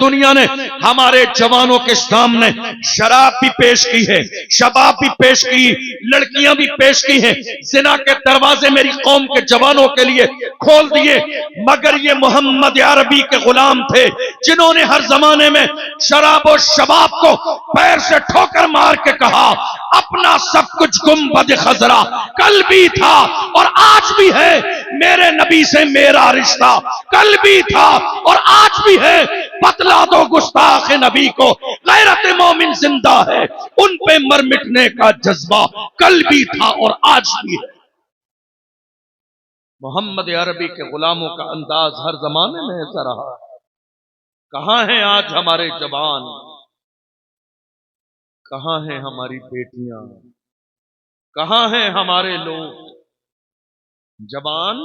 دنیا نے ہمارے جوانوں کے سامنے شراب بھی پیش کی ہے، شباب بھی پیش کی، لڑکیاں بھی پیش کی ہیں، زنا کے دروازے میری قوم کے جوانوں کے لیے کھول دیے، مگر یہ محمد عربی کے غلام تھے جنہوں نے ہر زمانے میں شراب و شباب کو پیر سے ٹھوکر مار کے کہا اپنا سب کچھ گنبد خضرا کل بھی تھا اور آج بھی ہے، میرے نبی سے میرا رشتہ کل بھی تھا اور آج بھی ہے، بتلا دو گستاخ نبی کو غیرت مومن زندہ ہے، ان پہ مر مٹنے کا جذبہ کل بھی تھا اور آج بھی ہے۔ محمد عربی کے غلاموں کا انداز ہر زمانے میں ایسا رہا۔ کہاں ہیں آج ہمارے جوان؟ کہاں ہیں ہماری بیٹیاں؟ کہاں ہیں ہمارے لوگ؟ جوان،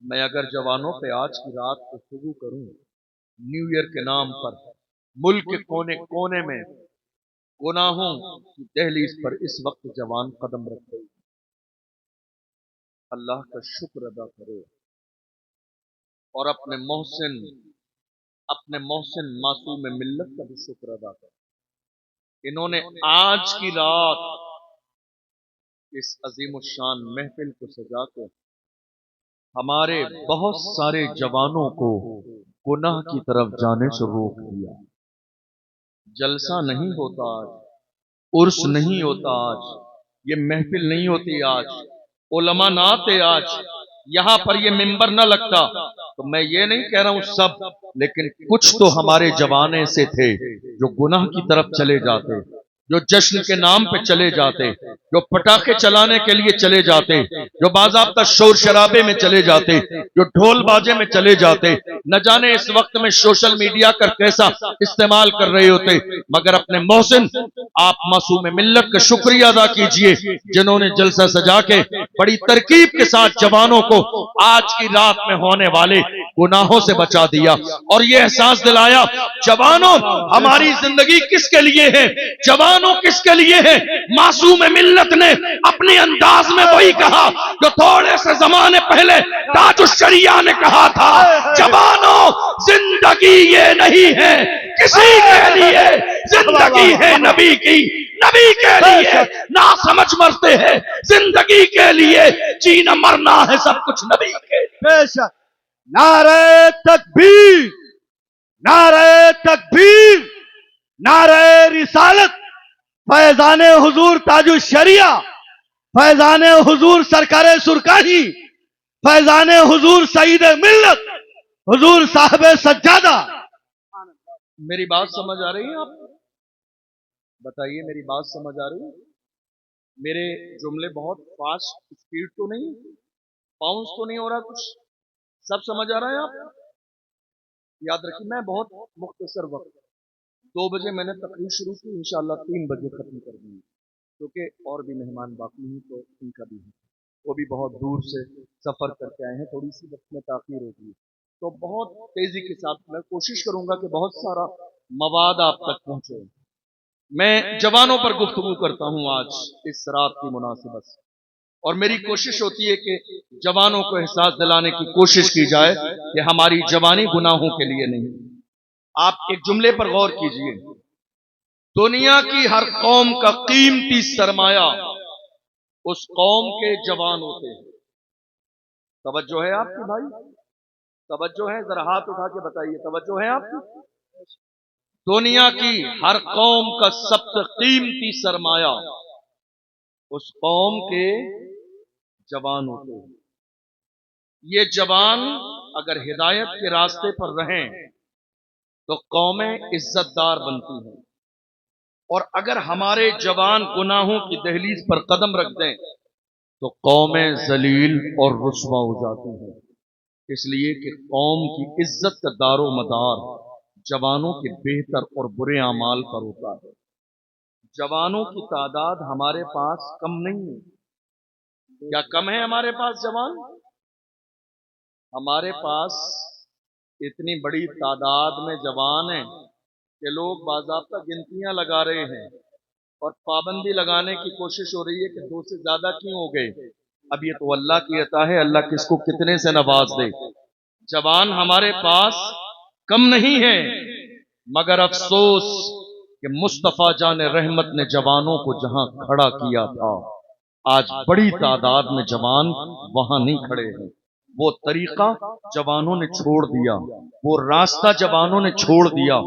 میں اگر جوانوں پہ آج کی رات کو شروع کروں نیو ایئر کے نام پر، ملک کے کونے کونے میں گناہوں کی دہلیز پر اس وقت جوان قدم رکھ رہے، اللہ کا شکر ادا کرے اور اپنے محسن معصوم ملت کا بھی شکر ادا کرے۔ انہوں نے آج کی رات اس عظیم الشان محفل کو سجا کے ہمارے بہت سارے جوانوں کو گناہ کی طرف جانے سے روک دیا۔ جلسہ نہیں ہوتا آج، عرس نہیں ہوتا آج، یہ محفل نہیں ہوتی آج، علماء نہ آتے آج، یہاں پر یہ منبر نہ لگتا، تو میں یہ نہیں کہہ رہا ہوں سب، لیکن کچھ تو ہمارے جوان ایسے تھے جو گناہ کی طرف چلے جاتے، جو جشن کے نام پہ چلے جاتے، جو پٹاخے چلانے کے لیے چلے جاتے، جو باضابطہ شور شرابے میں چلے جاتے، جو ڈھول باجے میں چلے جاتے، نہ جانے اس وقت میں سوشل میڈیا کا کیسا استعمال کر رہے ہوتے، مگر اپنے محسن آپ معصوم ملت کا شکریہ ادا کیجئے جنہوں نے جلسہ سجا کے بڑی ترکیب کے ساتھ جوانوں کو آج کی رات میں ہونے والے گناہوں سے بچا دیا اور یہ احساس دلایا جوانوں ہماری زندگی کس کے لیے ہے، جوانوں کس کے لیے ہے۔ معصوم ملت نے اپنی انداز میں وہی کہا جو تھوڑے سے زمانے پہلے تاج الشریعہ نے کہا تھا، جوانوں زندگی یہ نہیں ہے کسی کے لیے، زندگی ہے نبی کی، نبی کے لیے نہ سمجھ مرتے ہیں، زندگی کے لیے جینا مرنا ہے سب کچھ نبی کے لیے۔ بے شک، نعرہ تکبیر، نعرہ تکبیر، نعرہ رسالت، فیضان حضور تاج الشریعہ، فیضان حضور سرکار سرکاری، فیضان حضور سعید ملت، حضور صاحب سجادہ۔ میری بات سمجھ آ رہی ہے آپ؟ بتائیے میری بات سمجھ آ رہی ہے؟ میرے جملے بہت فاسٹ سپیڈ تو نہیں، باؤنس تو نہیں ہو رہا کچھ؟ سب سمجھ آ رہا ہے آپ؟ یاد رکھیے میں بہت مختصر وقت 2 بجے میں نے تقریر شروع کی، انشاءاللہ 3 بجے ختم کر دیں گے، کیونکہ اور بھی مہمان باقی ہیں تو ان کا بھی ہے، وہ بھی بہت دور سے سفر کر کے آئے ہیں، تھوڑی سی وقت میں تاخیر ہوتی ہے، تو بہت تیزی کے ساتھ میں کوشش کروں گا کہ بہت سارا مواد آپ تک پہنچے۔ میں جوانوں پر گفتگو کرتا ہوں آج اس رات کی مناسبت سے، اور میری کوشش ہوتی ہے کہ جوانوں کو احساس دلانے کی کوشش کی جائے کہ ہماری جوانی گناہوں کے لیے نہیں۔ آپ ایک جملے پر غور کیجئے، دنیا کی ہر قوم کا قیمتی سرمایہ اس قوم کے جوان ہوتے ہیں۔ توجہ ہے آپ کی بھائی؟ توجہ ہے؟ ذرا ہاتھ اٹھا کے بتائیے، توجہ ہے آپ کی؟ دنیا کی ہر قوم کا سب سے قیمتی سرمایہ اس قوم کے جوان ہوتے ہیں۔ یہ جوان اگر ہدایت کے راستے پر رہیں تو قومیں عزت دار بنتی ہیں، اور اگر ہمارے جوان گناہوں کی دہلیز پر قدم رکھ دیں تو قومیں ذلیل اور رسوا ہو جاتی ہیں، اس لیے کہ قوم کی عزت کا دار و مدار جوانوں کے بہتر اور برے اعمال پر ہوتا ہے۔ جوانوں کی تعداد ہمارے پاس کم نہیں ہے۔ کیا کم ہے ہمارے پاس جوان؟ ہمارے پاس اتنی بڑی تعداد میں جوان ہیں کہ لوگ باضابطہ گنتیاں لگا رہے ہیں اور پابندی لگانے کی کوشش ہو رہی ہے کہ 2 سے زیادہ کیوں ہو گئے۔ اب یہ تو اللہ کی عطا ہے، اللہ کس کو کتنے سے نواز دے۔ جوان ہمارے پاس کم نہیں ہے، मगर अफसोस कि मुस्तफ़ा जान रहमत ने जवानों को जहां खड़ा किया था, आज बड़ी तादाद में जवान वहां नहीं खड़े हैं। वो तरीका जवानों ने छोड़ दिया, वो रास्ता जवानों ने छोड़ दिया,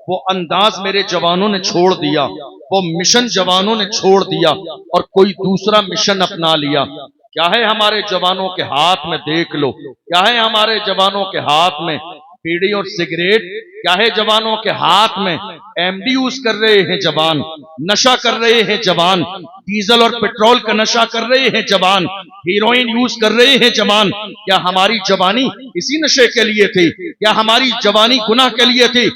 वो अंदाज मेरे जवानों ने छोड़ दिया, वो मिशन जवानों ने छोड़ दिया और कोई दूसरा मिशन अपना लिया। क्या है हमारे जवानों के हाथ में, देख लो, क्या है हमारे जवानों के हाथ में? बीड़ी और सिगरेट। क्या है जवानों के हाथ में? एमडी यूज कर रहे हैं जवान, नशा कर रहे हैं जवान, डीजल और पेट्रोल का नशा कर रहे हैं जवान, हीरोइन यूज कर रहे हैं जवान। क्या हमारी जवानी इसी नशे के लिए थी? क्या हमारी जवानी गुनाह के लिए थी?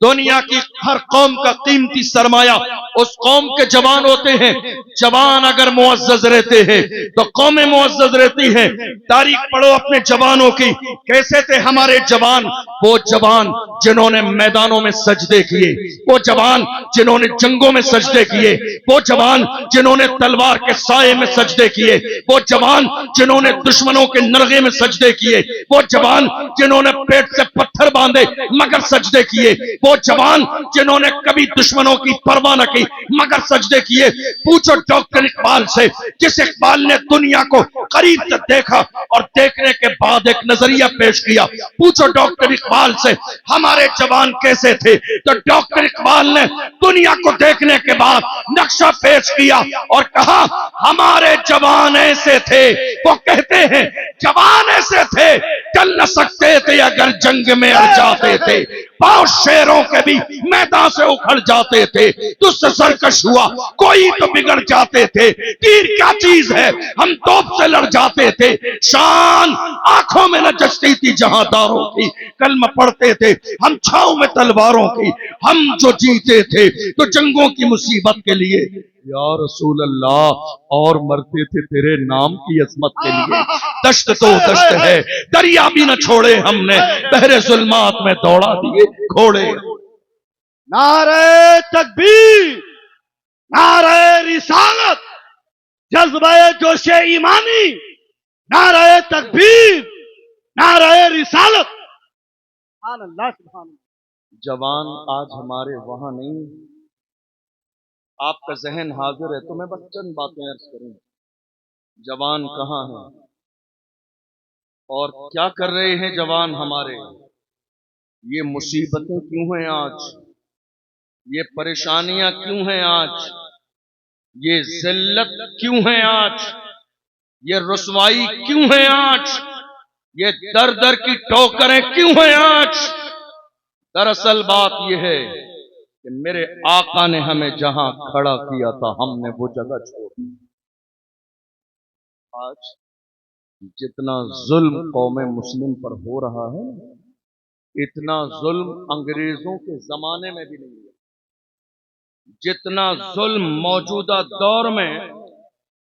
दुनिया की हर कौम का कीमती सरमाया उस कौम के जवान होते हैं। जवान अगर मुअज़्ज़ज़ रहते हैं तो कौमें मुअज़्ज़ज़ रहती हैं। तारीख पढ़ो अपने जवानों की, कैसे थे हमारे जवान? वो जवान जिन्होंने मैदानों में सजदे किए, वो जवान जिन्होंने जंगों में सजदे किए, वो जवान जिन्होंने तलवार के साये में सजदे किए, वो जवान जिन्होंने दुश्मनों के नरगे में सजदे किए, वो जवान जिन्होंने पेट से पत्थर बांधे मगर सजदे किए, वो जवान जिन्होंने कभी दुश्मनों की परवाह न की मगर सजदे किए। पूछो डॉक्टर इकबाल से, जिस इकबाल ने दुनिया को करीब से देखा और देखने के बाद एक नजरिया पेश किया, पूछो डॉक्टर इकबाल से हमारे जवान कैसे थे, तो डॉक्टर इकबाल ने दुनिया को देखने के बाद नक्शा पेश किया और कहा हमारे जवान ऐसे थे। वो कहते हैं जवान ऐसे थे, चल न सकते थे अगर जंग में अड़ जाते थे, पांव शेरों के भी मैदान से उखड़ जाते थे, तुझसे सरकश हुआ कोई तो बिगड़ जाते थे, तीर क्या चीज है हम तोप से लड़ जाते थे, शान आंखों में न जचती थी जहांदारों की, कलमा पढ़ते थे हम छांव में तलवारों की, हम जो जीते थे तो जंगों की मुसीबत के लिए या रसूल अल्लाह, और मरते थे तेरे नाम की अजमत के लिए। दश्त तो दश्त है, दरिया भी न छोड़े हमने, बहरे जुल्मात में दौड़ा दिए घोड़े। नारे तकबीर, नारे रिसालत, जज्बे जोशे ईमानी, नारे तकबीर, नारे रिसालत। सुभान अल्लाह, सुभान अल्लाह। जवान आज हमारे वहां नहीं। आपका जहन हाजिर है तो मैं बस चंद बातें अर्ज करूं। जवान कहाँ हैं और क्या कर रहे हैं जवान हमारे? ये मुसीबतें क्यों हैं आज? ये परेशानियां क्यों हैं आज? ये जिल्लत क्यों है आज? ये रुसवाई क्यों है आज? ये दर दर की ठोकरें क्यों हैं आज? दरअसल बात यह है कि मेरे आका ने हमें जहां खड़ा किया था हमने वो जगह छोड़ दी। आज जितना जुल्म कौम मुस्लिम पर हो रहा है, इतना जुल्म अंग्रेजों के जमाने में भी नहीं है। जितना जुल्म मौजूदा दौर में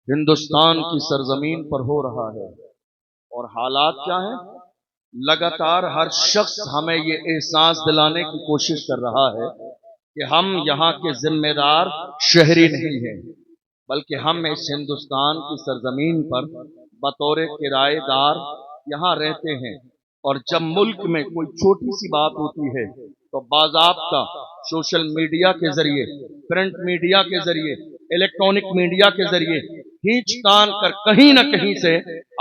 हिंदुस्तान की सरजमीन पर हो रहा है, और हालात क्या है? लगातार हर शख्स हमें ये एहसास दिलाने की कोशिश कर रहा है कि हम यहाँ के जिम्मेदार शहरी नहीं हैं, बल्कि हम इस हिंदुस्तान की सरजमीन पर बतौर किराएदार यहाँ रहते हैं। और जब मुल्क में कोई छोटी सी बात होती है तो बाज़ाब्ता सोशल मीडिया के जरिए, प्रिंट मीडिया के जरिए, इलेक्ट्रॉनिक मीडिया के जरिए खींच तान कर कहीं न कहीं से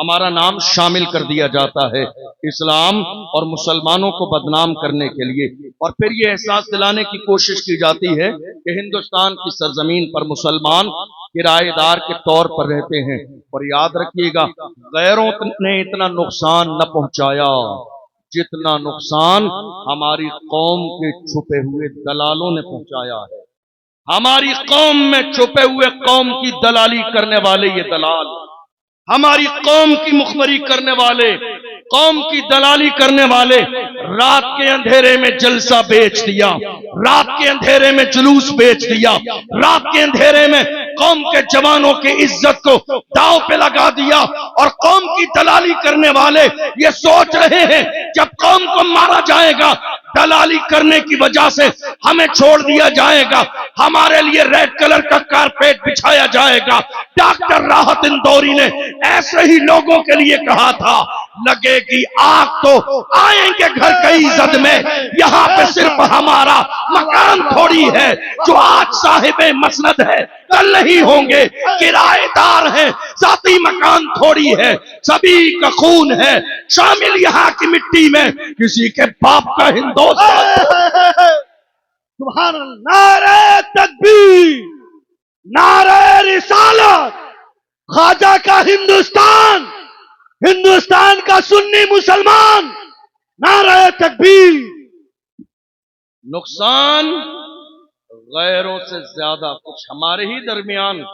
हमारा नाम शामिल कर दिया जाता है इस्लाम और मुसलमानों को बदनाम करने के लिए। और फिर ये एहसास दिलाने की कोशिश की जाती है कि हिंदुस्तान की सरजमीन पर मुसलमान किराएदार के तौर पर रहते हैं। और याद रखिएगा, गैरों ने इतना नुकसान न पहुंचाया जितना नुकसान हमारी कौम के छुपे हुए दलालों ने पहुंचाया है। हमारी कौम में छुपे हुए कौम की दलाली करने वाले ये दलाल, हमारी कौम की मुखबरी करने वाले, कौम की दलाली करने वाले, रात के अंधेरे में जलसा बेच दिया, रात के अंधेरे में जुलूस बेच दिया, रात के अंधेरे में कौम के जवानों की इज्जत को दांव पे लगा दिया। और कौम की दलाली करने वाले ये सोच रहे हैं जब कौम को मारा जाएगा, दलाली करने की वजह से हमें छोड़ दिया जाएगा, हमारे लिए रेड कलर का कारपेट बिछाया जाएगा। डॉक्टर राहत इंदौरी ने ऐसे ही लोगों के लिए कहा था, लगेगी आग तो आएंगे घर कई जद में, यहाँ पे सिर्फ हमारा तुम्हारा मकान थोड़ी है। जो आज साहिब मसनद है कल नहीं होंगे, किराएदार हैं, जाती मकान थोड़ी है, सभी का खून है शामिल यहाँ की मिट्टी में, किसी के बाप का हिंदुस्तान। सुभान अल्लाह। नारे तकबीर, नारे रिसालत, ख्वाजा का हिंदुस्तान, हिंदुस्तान का सुन्नी मुसलमान, नारे तकबीर। नुकसान गैरों से ज्यादा कुछ हमारे ही दरमियान,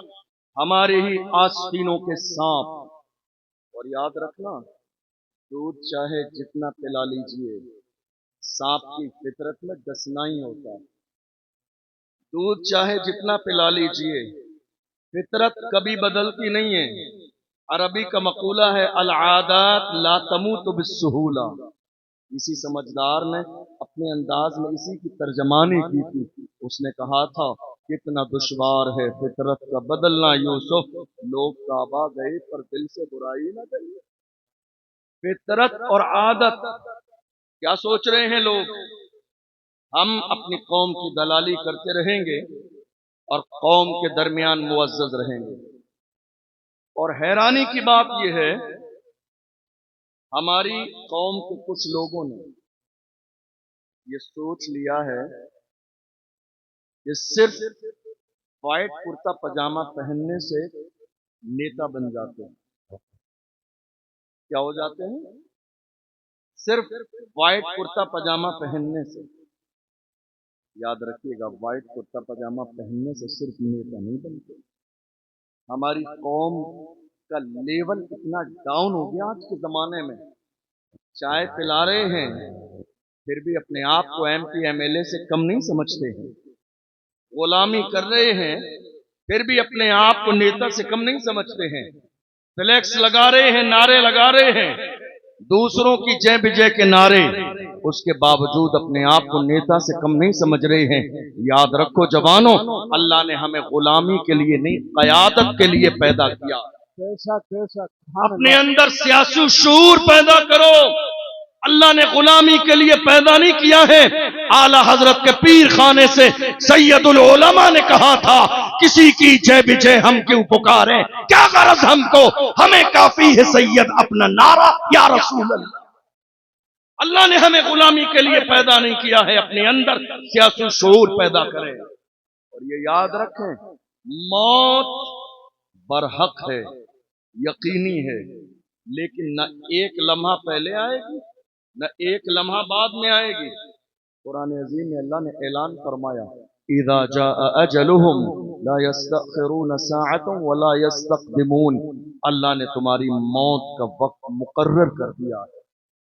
हमारे ही आस्तीनों के सांप। और याद रखना, दूध चाहे जितना पिला लीजिए, सांप की फितरत में डसना ही होता है। दूध चाहे जितना पिला लीजिए, फितरत कभी बदलती नहीं है। अरबी का मकूला है, अल आदात ला तमूतु बिस्सुहूला। इसी समझदार ने अपने अंदाज में इसी की तर्जमानी की थी। उसने कहा था, कितना दुश्वार है फितरत का बदलना यूसुफ, लोग काबा गए पर दिल से बुराई न गई। फितरत और आदत, क्या सोच रहे हैं लोग? हम अपनी कौम की दलाली करते रहेंगे और कौम के दरमियान मुअज़्ज़ज़ रहेंगे। और हैरानी की बात यह है, हमारी कौम के कुछ लोगों ने ये सोच लिया है कि सिर्फ व्हाइट कुर्ता पजामा पहनने से नेता बन जाते हैं। क्या हो जाते हैं? सिर्फ व्हाइट कुर्ता पजामा पहनने से। याद रखिएगा, व्हाइट कुर्ता पजामा पहनने से सिर्फ नेता नहीं बनते। हमारी कौम का लेवल इतना डाउन हो गया आज के जमाने में। चाय पिला रहे हैं फिर भी अपने आप को MP MLA से कम नहीं समझते हैं। गुलामी कर रहे हैं फिर भी अपने आप को नेता से कम नहीं समझते हैं। फ्लैक्स लगा रहे हैं, नारे लगा रहे हैं, दूसरों की जय विजय के नारे, उसके बावजूद अपने आप को नेता से कम नहीं समझ रहे हैं। याद रखो जवानों, अल्लाह ने हमें गुलामी के लिए नहीं, क़यादत के लिए पैदा किया। अपने अंदर सियासी शऊर पैदा करो। अल्लाह ने गुलामी के लिए पैदा नहीं किया है। आला हजरत के पीर खाने से सैयदुल उलमा ने कहा था, किसी की जय विजय हम क्यों पुकारें, क्या गरज हमको, हमें काफी है सैयद अपना नारा या रसूल अल्लाह। अल्लाह ने हमें गुलामी के लिए पैदा नहीं किया है, अपने अंदर सियासी शऊर पैदा करें। और ये याद रखें, मौत बरहक है, यकीनी है, लेकिन न एक लम्हा पहले आएगी न एक लम्हा बाद में आएगी। कुरान अज़ीम में अल्लाह ने ऐलान फरमाया, इज़ा जाअ अजलुहुम ला यस्तअखिरून साअतन व ला यस्तक़दिमून। अल्लाह ने तुम्हारी मौत का वक्त मुकर्रर कर दिया है,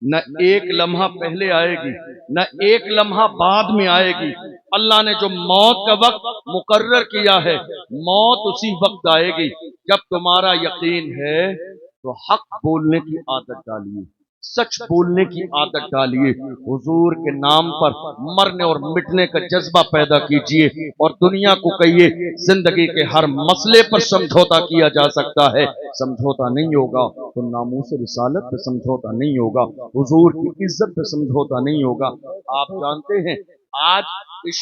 न एक लम्हा पहले आएगी न एक लम्हा बाद में आएगी। अल्लाह ने जो मौत का वक्त मुकर्रर किया है, मौत उसी वक्त आएगी जब तुम्हारा यकीन है। तो हक बोलने की आदत डालिए, सच बोलने की आदत डालिए, हुजूर के नाम पर मरने और मिटने का जज्बा पैदा कीजिए। और दुनिया को कहिए, जिंदगी के हर मसले पर समझौता किया जा सकता है, समझौता नहीं होगा तो नामूस रिसालत पे समझौता नहीं होगा, हुजूर की इज्जत पे समझौता नहीं होगा। आप जानते हैं, आज इस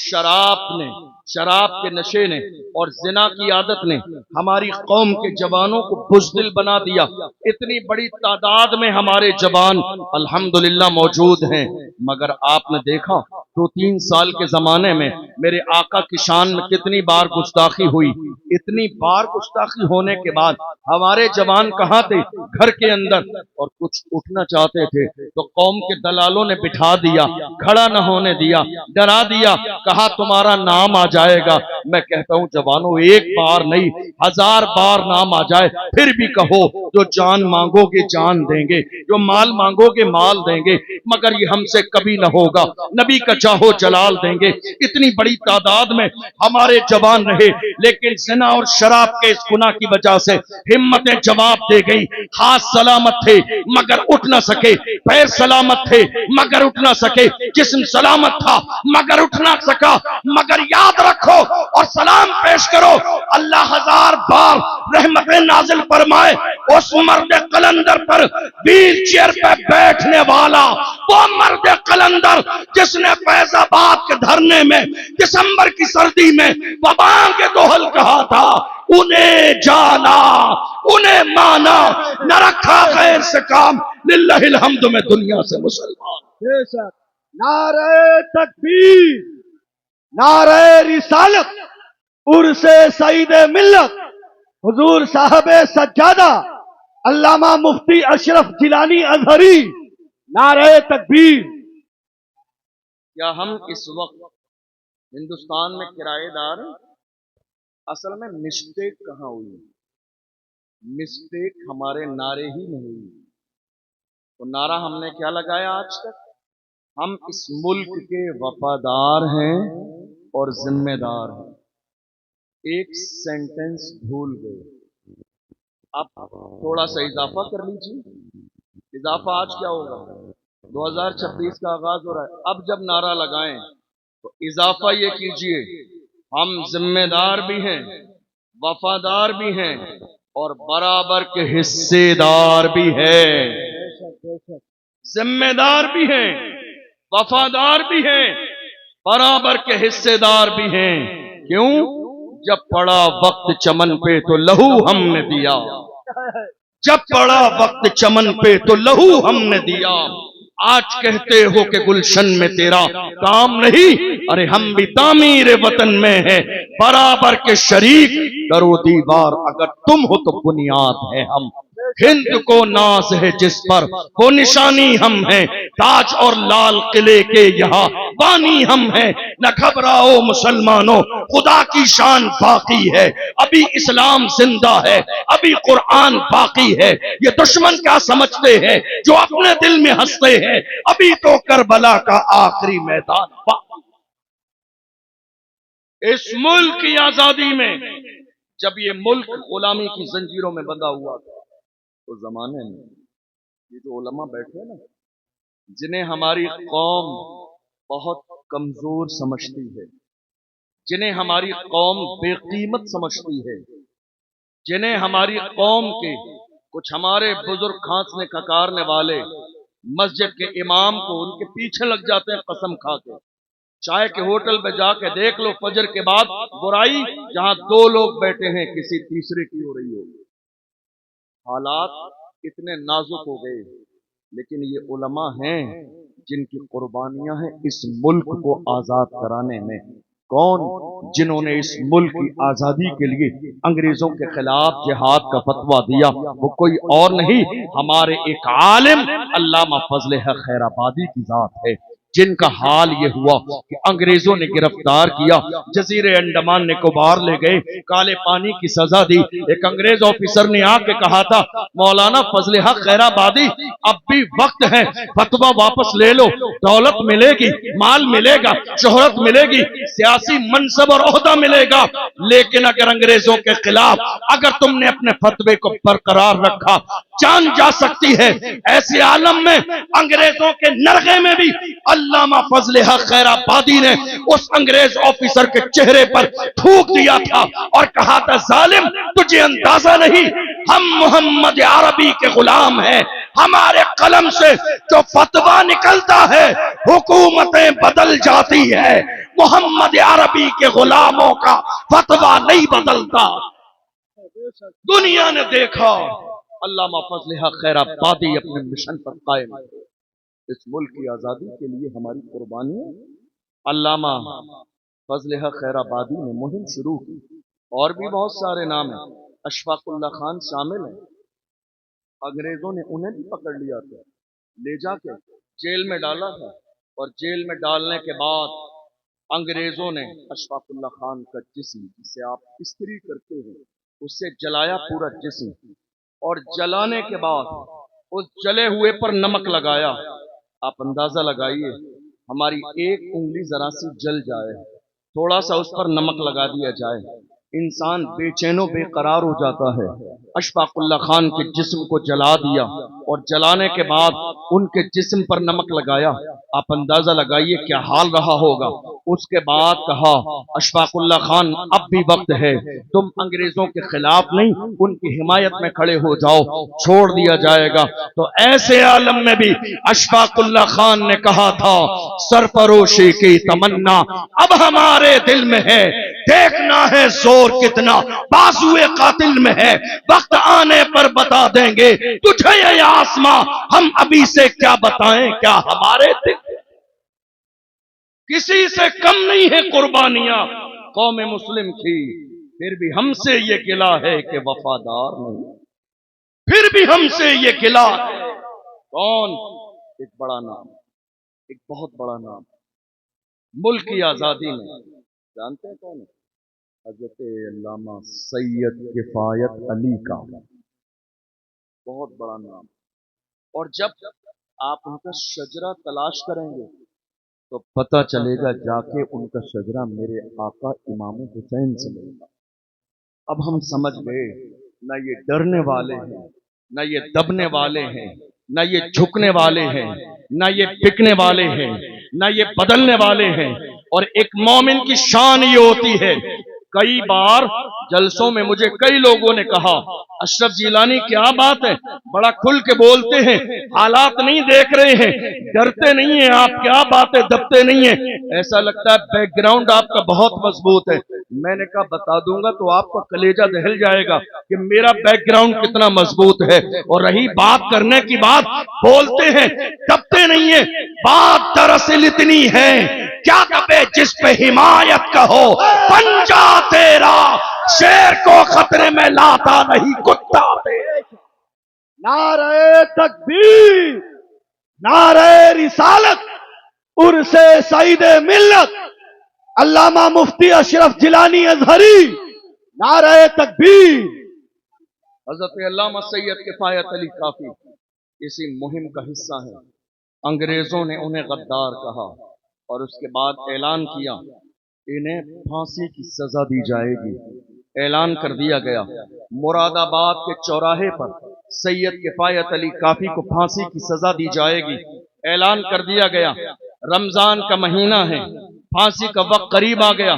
शराब के नशे ने और जिना की आदत ने हमारी कौम के जवानों को बुज़दिल बना दिया। इतनी बड़ी तादाद में हमारे जवान अल्हम्दुलिल्लाह मौजूद हैं, मगर आपने देखा 2-3 साल के जमाने में मेरे आका की शान में कितनी बार गुस्ताखी हुई। इतनी बार गुस्ताखी होने के बाद हमारे जवान कहाँ थे? घर के अंदर। और कुछ उठना चाहते थे तो कौम के दलालों ने बिठा दिया, खड़ा न होने दिया, डरा दिया, कहा तुम्हारा नाम आ जाएगा। मैं कहता हूं जवानों, एक बार नहीं 1000 बार नाम आ जाए फिर भी कहो, जो जान मांगोगे जान देंगे, जो माल मांगोगे माल देंगे, मगर ये हमसे कभी न होगा, नबी का चाहो जलाल देंगे। इतनी बड़ी तादाद में हमारे जवान रहे, लेकिन ज़िना और शराब के इस गुनाह की वजह से हिम्मतें जवाब दे गई। हाथ सलामत थे मगर उठ न सके, पैर सलामत थे मगर उठ न सके, जिस्म सलामत था मगर उठ न सका। मगर याद रखो और सलाम पेश करो, अल्लाह 1000 बार रहमतें नाजिल फरमाए उस मर्द कलंदर पर, व्हील चेयर पे बैठने वाला वो मर्द कलंदर जिसने फैजाबाद के धरने में दिसंबर की सर्दी में वबां के दोहल कहा था, उन्हें जाना, उन्हें माना, न रखा खैर से काम, लिल्लाहिल हम्द में दुनिया से मुसलमान। बेशक। नारे तकबीर, नारे रिसालत, उर्से सईद मिल्लत, हुजूर साहब सज्जादा अल्लामा मुफ्ती अशरफ जिलानी अजहरी, नारे तकबीर। क्या हम इस वक्त हिंदुस्तान में किराएदार हैं? असल में मिस्टेक कहाँ हुई? मिस्टेक हमारे नारे ही में हुई। तो नारा हमने क्या लगाया आज तक? हम इस मुल्क के वफादार हैं और जिम्मेदार हैं। एक सेंटेंस भूल गए। अब थोड़ा सा इजाफा कर लीजिए। इजाफा आज क्या होगा? 2026 का आगाज हो रहा है। अब जब नारा लगाएं तो इजाफा ये कीजिए, हम जिम्मेदार भी हैं, वफादार भी हैं और बराबर के हिस्सेदार भी हैं। जिम्मेदार भी हैं, वफादार भी हैं, बराबर के हिस्सेदार भी हैं। क्यों? जब पड़ा वक्त चमन पे तो लहू हमने दिया, जब पड़ा वक्त चमन पे तो लहू हमने दिया। आज कहते हो कि गुलशन में तेरा काम नहीं, अरे हम भी तामीर वतन में हैं, बराबर के शरीक। करो दीवार अगर तुम हो तो बुनियाद है हम। हिंद को नाज है जिस पर वो निशानी हम हैं, ताज और लाल किले के यहाँ बानी हम हैं। न घबराओ मुसलमानों, खुदा की शान बाकी है, अभी इस्लाम जिंदा है, अभी कुरान बाकी है। ये दुश्मन क्या समझते हैं जो अपने दिल में हंसते हैं, अभी तो करबला का आखिरी मैदान बाकी। इस मुल्क की आजादी में जब ये मुल्क गुलामी की जंजीरों में बंधा हुआ था, तो जमाने में ये जो उलमा बैठे ना, जिन्हें हमारी कौम बहुत कमजोर समझती है, जिन्हें हमारी कौम बेकीमत समझती है, जिन्हें हमारी कौम के कुछ हमारे बुजुर्ग खांसने खकारने वाले मस्जिद के इमाम को उनके पीछे लग जाते हैं कसम खा के। चाय के होटल पे जाके देख लो, फजर के बाद बुराई जहां 2 लोग बैठे हैं किसी तीसरे की हो रही होगी। हालात इतने नाजुक हो गए, लेकिन ये उलमा हैं जिनकी कुर्बानियां हैं इस मुल्क को आजाद कराने में। कौन? जिन्होंने इस मुल्क की आजादी के लिए अंग्रेजों के खिलाफ जिहाद का फतवा दिया, वो कोई और नहीं, हमारे एक आलिम अल्लामा फजल हक खैराबादी की जात है, जिनका हाल ये हुआ कि अंग्रेजों ने गिरफ्तार किया, जजीरे अंडमान निकोबार ले गए, काले पानी की सजा दी। एक अंग्रेज ऑफिसर ने आके कहा था, मौलाना फजल हक खैराबादी अब भी वक्त है, फतवा वापस ले लो, दौलत मिलेगी, माल मिलेगा, शोहरत मिलेगी, सियासी मनसब और ओहदा मिलेगा, लेकिन अगर अंग्रेजों के खिलाफ अगर तुमने अपने फतवे को बरकरार रखा, जान जा सकती है। ऐसे आलम में अंग्रेजों के नरगे में भी अल्लामा फजल हक खैराबादी ने उस अंग्रेज ऑफिसर के चेहरे पर थूक दिया था और कहा था, जालिम तुझे अंदाजा नहीं, हम मोहम्मद अरबी के गुलाम हैं, हमारे कलम से जो फतवा निकलता है हुकूमतें बदल जाती है, मोहम्मद अरबी के गुलामों का फतवा नहीं बदलता। दुनिया ने देखा अल्लामा फजल हक खैराबादी अपने मिशन पर कायम है। इस मुल्क की आजादी के लिए हमारी कुर्बानियां, अल्लामा फजल हक खैराबादी ने मुहिम शुरू की। और भी बहुत सारे नाम हैं, अशफाकुल्लाह खान शामिल हैं। अंग्रेजों ने उन्हें भी पकड़ लिया था, ले जाके जेल में डाला था, और जेल में डालने के बाद अंग्रेजों ने अशफाकुल्लाह खान का जिस्म, जिसे आप इस्त्री करते हैं, उससे जलाया पूरा जिस्म, और जलाने के बाद उस जले हुए पर नमक लगाया। आप अंदाजा लगाइए, हमारी एक उंगली जरा सी जल जाए, थोड़ा सा उस पर नमक लगा दिया जाए, इंसान बेचैनो बेकरार हो जाता है। अशफाक उल्लाह खान के जिस्म को जला दिया और जलाने के बाद उनके जिस्म पर नमक लगाया। आप अंदाजा लगाइए क्या हाल रहा होगा। उसके बाद कहा अशफाक उल्लाह खान अब भी वक्त है, तुम अंग्रेजों के खिलाफ नहीं उनकी हिमायत में खड़े हो जाओ, छोड़ दिया जाएगा। तो ऐसे आलम में भी अशफाक उल्लाह खान ने कहा था सरफरोशी की तमन्ना अब हमारे दिल में है, देखना है जोर कितना बाजुए कातिल में है, वक्त आने पर बता देंगे तुझे ये आसमां, हम अभी से क्या बताएं क्या हमारे दिल। किसी से कम नहीं है कुर्बानियां कौम मुस्लिम की, फिर भी हमसे ये गिला है कि वफादार नहीं, फिर भी हमसे ये गिला है। कौन? एक बड़ा नाम, एक बहुत बड़ा नाम, मुल्क की आजादी में जानते हैं कौन है? हजरत अल्लामा सैयद किफायत अली का, बहुत बड़ा नाम। और जब आप उनका शजरा तलाश करेंगे तो पता चलेगा जाके उनका शजरा मेरे आका इमाम हुसैन से मिलेगा। अब हम समझ गए ना ये डरने वाले हैं, ना ये दबने वाले हैं, ना ये झुकने वाले हैं, ना ये बिकने वाले हैं, ना ये बदलने वाले हैं। और एक मोमिन की शान ये होती है, कई बार जलसों में मुझे कई लोगों ने कहा अशरफ जिलानी क्या बात है, बड़ा खुल के बोलते हैं, हालात नहीं देख रहे हैं, डरते नहीं हैं आप, क्या बात है दबते नहीं हैं, ऐसा लगता है बैकग्राउंड आपका बहुत मजबूत है। मैंने कहा बता दूंगा तो आपका कलेजा दहल जाएगा कि मेरा बैकग्राउंड कितना मजबूत है। और रही बात करने की बात, बोलते हैं दबते नहीं है, बात दरअसल इतनी है क्या कबे जिस पे हिमायत कहो पंजा तेरा, शेर को खतरे में लाता नहीं कुत्ता तेरा। नारे तकबीर, नारे रिसालत, उर्से सईद मिल्लत, अल्लामा मुफ्ती अशरफ जिलानी अजहरी, नारे तकबीर। हजरत अल्लामा सैयद किफायत अली काफी इसी मुहिम का हिस्सा है। अंग्रेजों ने उन्हें गद्दार कहा और उसके बाद ऐलान किया इन्हें फांसी की सजा दी जाएगी। ऐलान कर दिया गया मुरादाबाद के चौराहे पर सैयद किफायत अली काफी को फांसी की सजा दी जाएगी। ऐलान कर दिया गया, रमजान का महीना है, फांसी का वक्त करीब आ गया,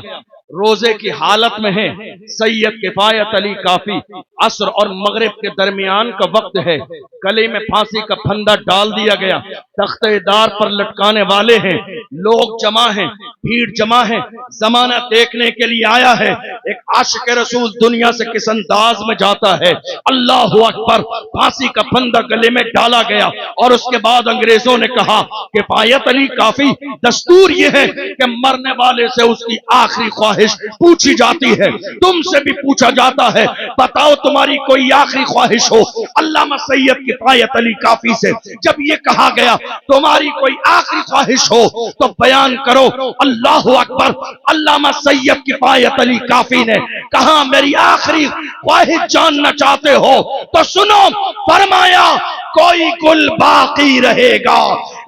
रोजे की हालत में है सैयद किफायत अली काफी, असर और मगरिब के दरमियान का वक्त है, गले में फांसी का फंदा डाल दिया गया, तख्तेदार पर लटकाने वाले हैं, लोग जमा हैं, भीड़ जमा है, जमाना देखने के लिए आया है। एक आशिक रसूल दुनिया से किस अंदाज में जाता है, अल्लाह अकबर। फांसी का फंदा गले में डाला गया और उसके बाद अंग्रेजों ने कहा किफायत अली काफी, दस्तूर यह है कि मरने वाले से उसकी आखिरी ख्वाहिश पूछी जाती है, तुमसे भी पूछा जाता है, बताओ तुम्हारी कोई आखिरी ख्वाहिश हो। अल्लामा सैयद किफायत अली काफी से जब ये कहा गया तुम्हारी कोई आखिरी ख्वाहिश हो तो बयान करो, अल्लाह अकबर। अल्लामा सैयद किफायत अली काफी ने कहा मेरी आखिरी ख्वाहिश जानना चाहते हो तो सुनो, फरमाया कोई गुल बाकी रहेगा,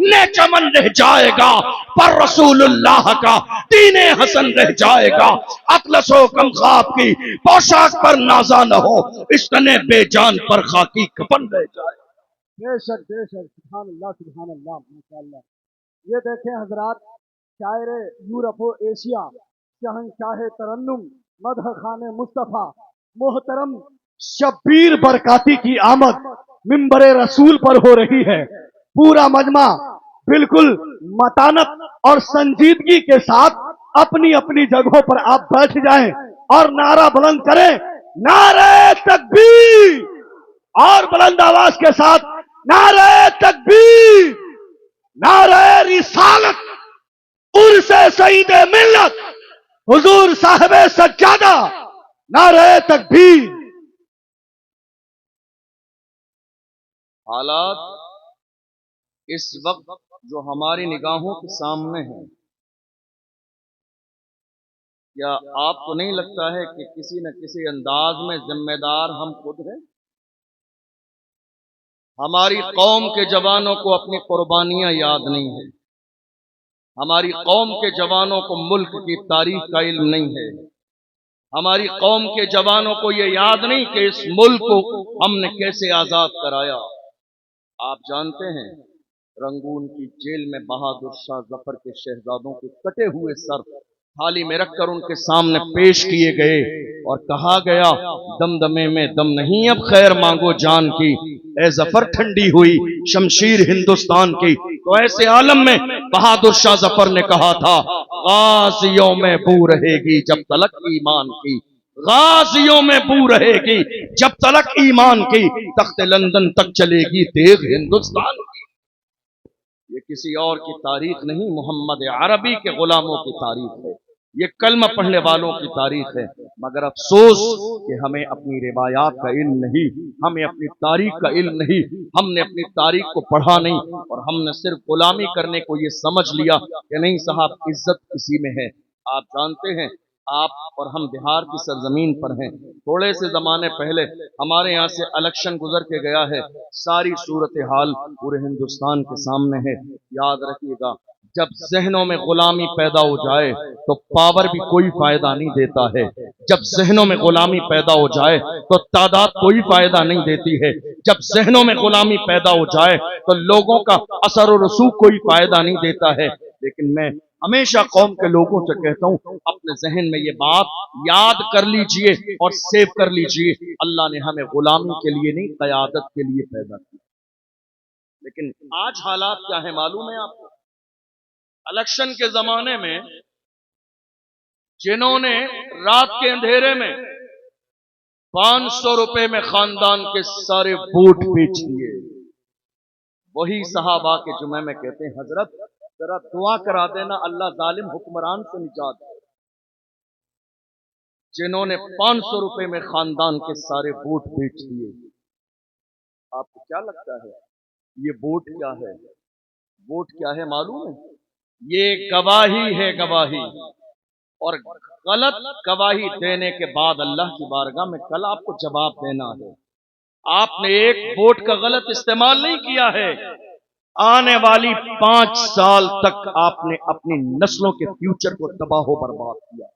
ने चमन रह जाएगा, पर रसूलुल्लाह का दीने हसन रह जाएगा। अतलसो कम ख्वाब की पोशाक पर नाजा न हो, इस्तने बेजान पर खाकी कफन रह जाए। बेशक बेशक, सुभान अल्लाह सुभान अल्लाह, माशाअल्लाह। ये देखें हजरात, शायर यूरोप व एशिया, शहंशाह तरन्नुम, मदह खाने मुस्तफ़ा, मोहतरम शब्बीर बरकाती की आमद मिंबरे रसूल पर हो रही है। पूरा मजमा बिल्कुल मतानत और संजीदगी के साथ अपनी अपनी जगहों पर आप बैठ जाएं और नारा बुलंद करें, नारे तकबीर, और बुलंद आवाज के साथ नारे तकबीर, नारे रिसालत, उर्से सईद मिल्लत, हुजूर साहिब सज्जादा, नारे तकबीर। हालात इस वक्त जो हमारी निगाहों के सामने हैं, क्या आपको नहीं लगता है कि किसी न किसी अंदाज में जिम्मेदार हम खुद हैं? हमारी कौम के जवानों को अपनी कुर्बानियां याद नहीं है, हमारी कौम के जवानों को मुल्क की तारीख का इल्म नहीं है, हमारी कौम के जवानों को ये याद नहीं कि इस मुल्क को हमने कैसे आजाद कराया। आप जानते हैं रंगून की जेल में बहादुर शाह जफर के शहजादों के कटे हुए सर थाली में रखकर उनके सामने पेश किए गए और कहा गया दमदमे में दम नहीं, अब खैर मांगो जान की, ए जफर ठंडी हुई शमशीर हिंदुस्तान की। तो ऐसे आलम में बहादुर शाह जफर ने कहा था, गाजियों में बू रहेगी जब तलक ईमान की, गाजियों में बू रहेगी जब तलक ईमान की, तख्ते लंदन तक चलेगी तेग हिंदुस्तान की। ये किसी और की तारीख नहीं, मोहम्मद अरबी के गुलामों की तारीख है, ये कलमा पढ़ने वालों की तारीख है। मगर अफसोस कि हमें अपनी रिवायात का इल्म नहीं, हमें अपनी तारीख का इल्म नहीं, हमने अपनी तारीख को पढ़ा नहीं और हमने सिर्फ गुलामी करने को ये समझ लिया कि नहीं साहब इज्जत किसी में है। आप जानते हैं आप और हम बिहार की सरजमीन पर हैं। थोड़े से जमाने पहले हमारे यहाँ से इलेक्शन गुजर के गया है, सारी सूरत हाल पूरे हिंदुस्तान के सामने है। याद रखिएगा जब जहनों में गुलामी पैदा हो जाए तो पावर भी कोई फायदा नहीं देता है, जब जहनों में गुलामी पैदा हो जाए तो तादाद कोई फायदा नहीं देती है, जब जहनों में गुलामी पैदा हो जाए तो लोगों का असर और रसूख कोई फायदा नहीं देता है। लेकिन मैं हमेशा कौम के लोगों से कहता हूं अपने जहन में ये बात याद कर लीजिए और सेव कर लीजिए, अल्लाह ने हमें गुलामी के लिए नहीं क़यादत के लिए पैदा किया। लेकिन आज हालात क्या है मालूम है आपको? इलेक्शन के जमाने में जिन्होंने रात के अंधेरे में 500 रुपए में खानदान के सारे वोट बेच दिए, वही सहाबा के जुमे में कहते हैं हजरत जरा दुआ करा देना अल्लाह जालिम हुक्मरान से निजात दे। जिन्होंने 500 रुपए में खानदान के सारे वोट बेच दिए, आपको क्या लगता है ये वोट क्या है? वोट क्या है मालूम है? ये गवाही है, गवाही। और गलत गवाही देने के बाद अल्लाह की बारगाह में कल आपको जवाब देना है। आपने एक वोट का गलत इस्तेमाल नहीं किया है, आने वाली 5 साल तक आपने अपनी नस्लों के फ्यूचर को तबाह बर्बाद किया।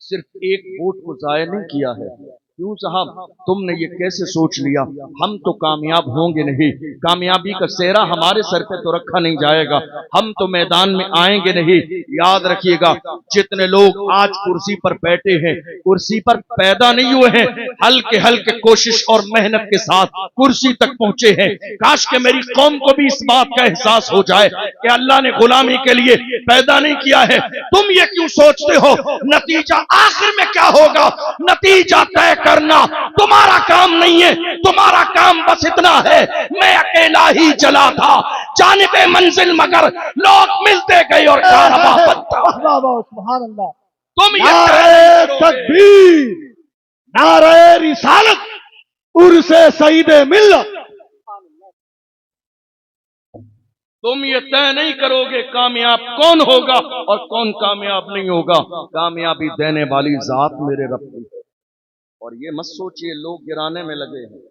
सिर्फ एक वोट को जाया नहीं किया है। क्यों साहब तुमने ये कैसे सोच लिया हम तो कामयाब होंगे नहीं, कामयाबी का सेहरा हमारे सर पे तो रखा नहीं जाएगा, हम तो मैदान में आएंगे नहीं। याद रखिएगा जितने लोग आज कुर्सी पर बैठे हैं कुर्सी पर पैदा नहीं हुए हैं, हल्के हल्के कोशिश और मेहनत के साथ कुर्सी तक पहुंचे हैं। काश के मेरी कौम को भी इस बात का एहसास हो जाए कि अल्लाह ने गुलामी के लिए पैदा नहीं किया है। तुम ये क्यों सोचते हो नतीजा आखिर में क्या होगा? नतीजा तय करना तुम्हारा काम नहीं है, तुम्हारा काम बस इतना है मैं अकेला ही चला था जानिबे मंजिल मगर लोग मिलते गए और कारवां बनता। सुभान अल्लाह। तुम ये नारे तकबीर, नारे रिसालत, उर्से सईदे मिल्लत। तुम ये तय नहीं करोगे कामयाब कौन होगा और कौन कामयाब नहीं होगा, कामयाबी देने वाली जात मेरे रब की है। और ये मत सोचिए लोग गिराने में लगे हैं।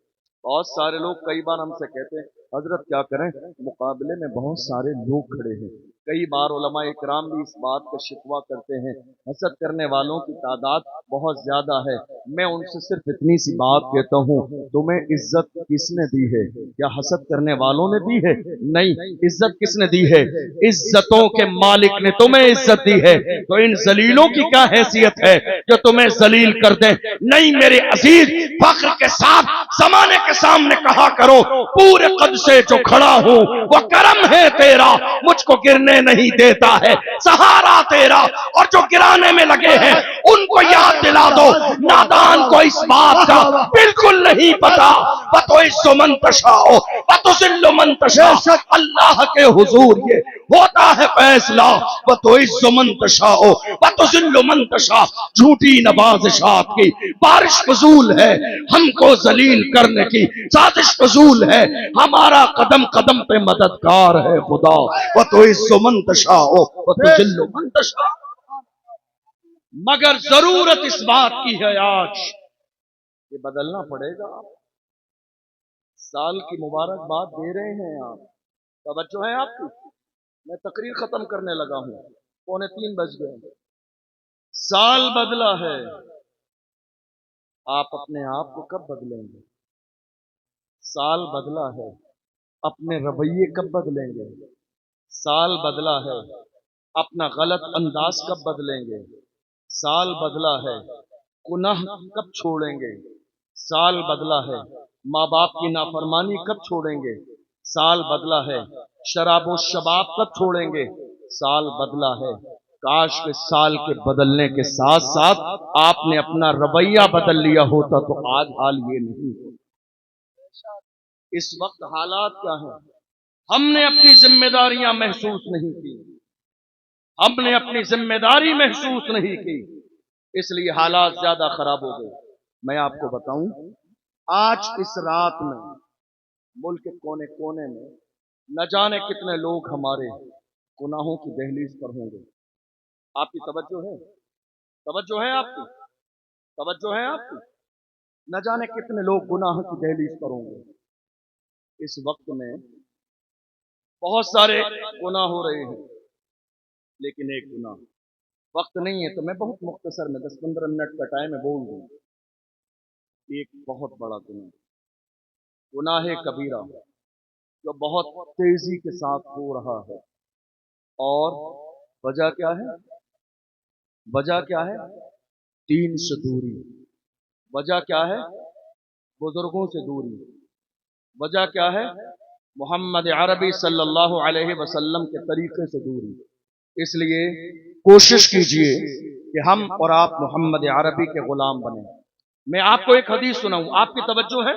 बहुत सारे लोग कई बार हमसे कहते हैं हजरत क्या करें, मुकाबले में बहुत सारे लोग खड़े हैं। कई बार उलमा इकराम भी इस बात का शिकवा करते हैं हसद करने वालों की तादाद बहुत ज्यादा है। मैं उनसे सिर्फ इतनी सी बात कहता हूँ तुम्हें इज्जत किसने दी है? क्या हसद करने वालों ने दी है? नहीं, इज्जत किसने दी है? इज्जतों के मालिक ने तुम्हें इज्जत दी है। तो इन जलीलों की क्या हैसियत है जो तुम्हें जलील कर दे? नहीं मेरे अजीज, फख्र के साथ जमाने के सामने कहा करो पूरे कद से जो खड़ा हूं वो करम है तेरा, मुझको गिरने नहीं देता है, सहारा तेरा। और जो गिराने में लगे हैं उनको याद दिला दो नादान को इस बात का बिल्कुल नहीं पता। बतो मंतशाओ बतो मंतशा, अल्लाह के हुजूर ये होता है फैसला। बतो मंतशाओ बतो मंतशा, झूठी नवाज़िशात की बारिश फजूल है, हमको जलील करने की साजिश फजूल है, हमारा कदम कदम पे मददगार है खुदा। वतो मंतशाओ वतो मंतशा। मगर जरूरत इस बात की है आज ये बदलना पड़ेगा। साल की मुबारकबाद दे रहे हैं आप, तवज्जो है आपकी? मैं तकरीर खत्म करने लगा हूं, 2:45 बज गए। साल बदला है, आप अपने आप को कब बदलेंगे? साल बदला है, अपने रवैये कब बदलेंगे? साल बदला है, अपना गलत अंदाज कब बदलेंगे? साल बदला है, गुनाह कब छोड़ेंगे? साल बदला है, माँ बाप की नाफरमानी कब छोड़ेंगे? साल बदला है, शराब और शबाब कब छोड़ेंगे? साल बदला है। काश के साल के बदलने के साथ साथ आपने अपना रवैया बदल लिया होता तो आज हाल ये नहीं होता। इस वक्त हालात क्या हैं? हमने अपनी जिम्मेदारियां महसूस नहीं की, हमने अपनी जिम्मेदारी महसूस नहीं की, इसलिए हालात ज्यादा खराब हो गए। मैं आपको बताऊं, आज इस रात में मुल्क के कोने कोने में न जाने कितने लोग हमारे गुनाहों की दहलीज पर होंगे। आपकी तवज्जो है? तवज्जो है आपकी? तवज्जो है आपकी? न जाने कितने लोग गुनाह की दहलीज पर होंगे। इस वक्त में बहुत सारे गुनाह हो रहे हैं, लेकिन एक गुनाह, वक्त नहीं है तो मैं बहुत मुख्तसर में 10-15 मिनट का टाइम है बोल दूं। एक बहुत बड़ा गुनाह, गुनाह कबीरा, जो बहुत तेजी के साथ हो रहा है। और वजह क्या है? वजह क्या है? दीन से दूरी। वजह क्या है? बुजुर्गों से दूरी। वजह क्या है? मोहम्मद अरबी सल्लल्लाहु अलैहि वसल्लम के तरीके से दूरी। इसलिए कोशिश कीजिए कि हम और आप मोहम्मद अरबी के गुलाम बने। मैं आपको एक हदीस सुनाऊं, आपकी तवज्जो है?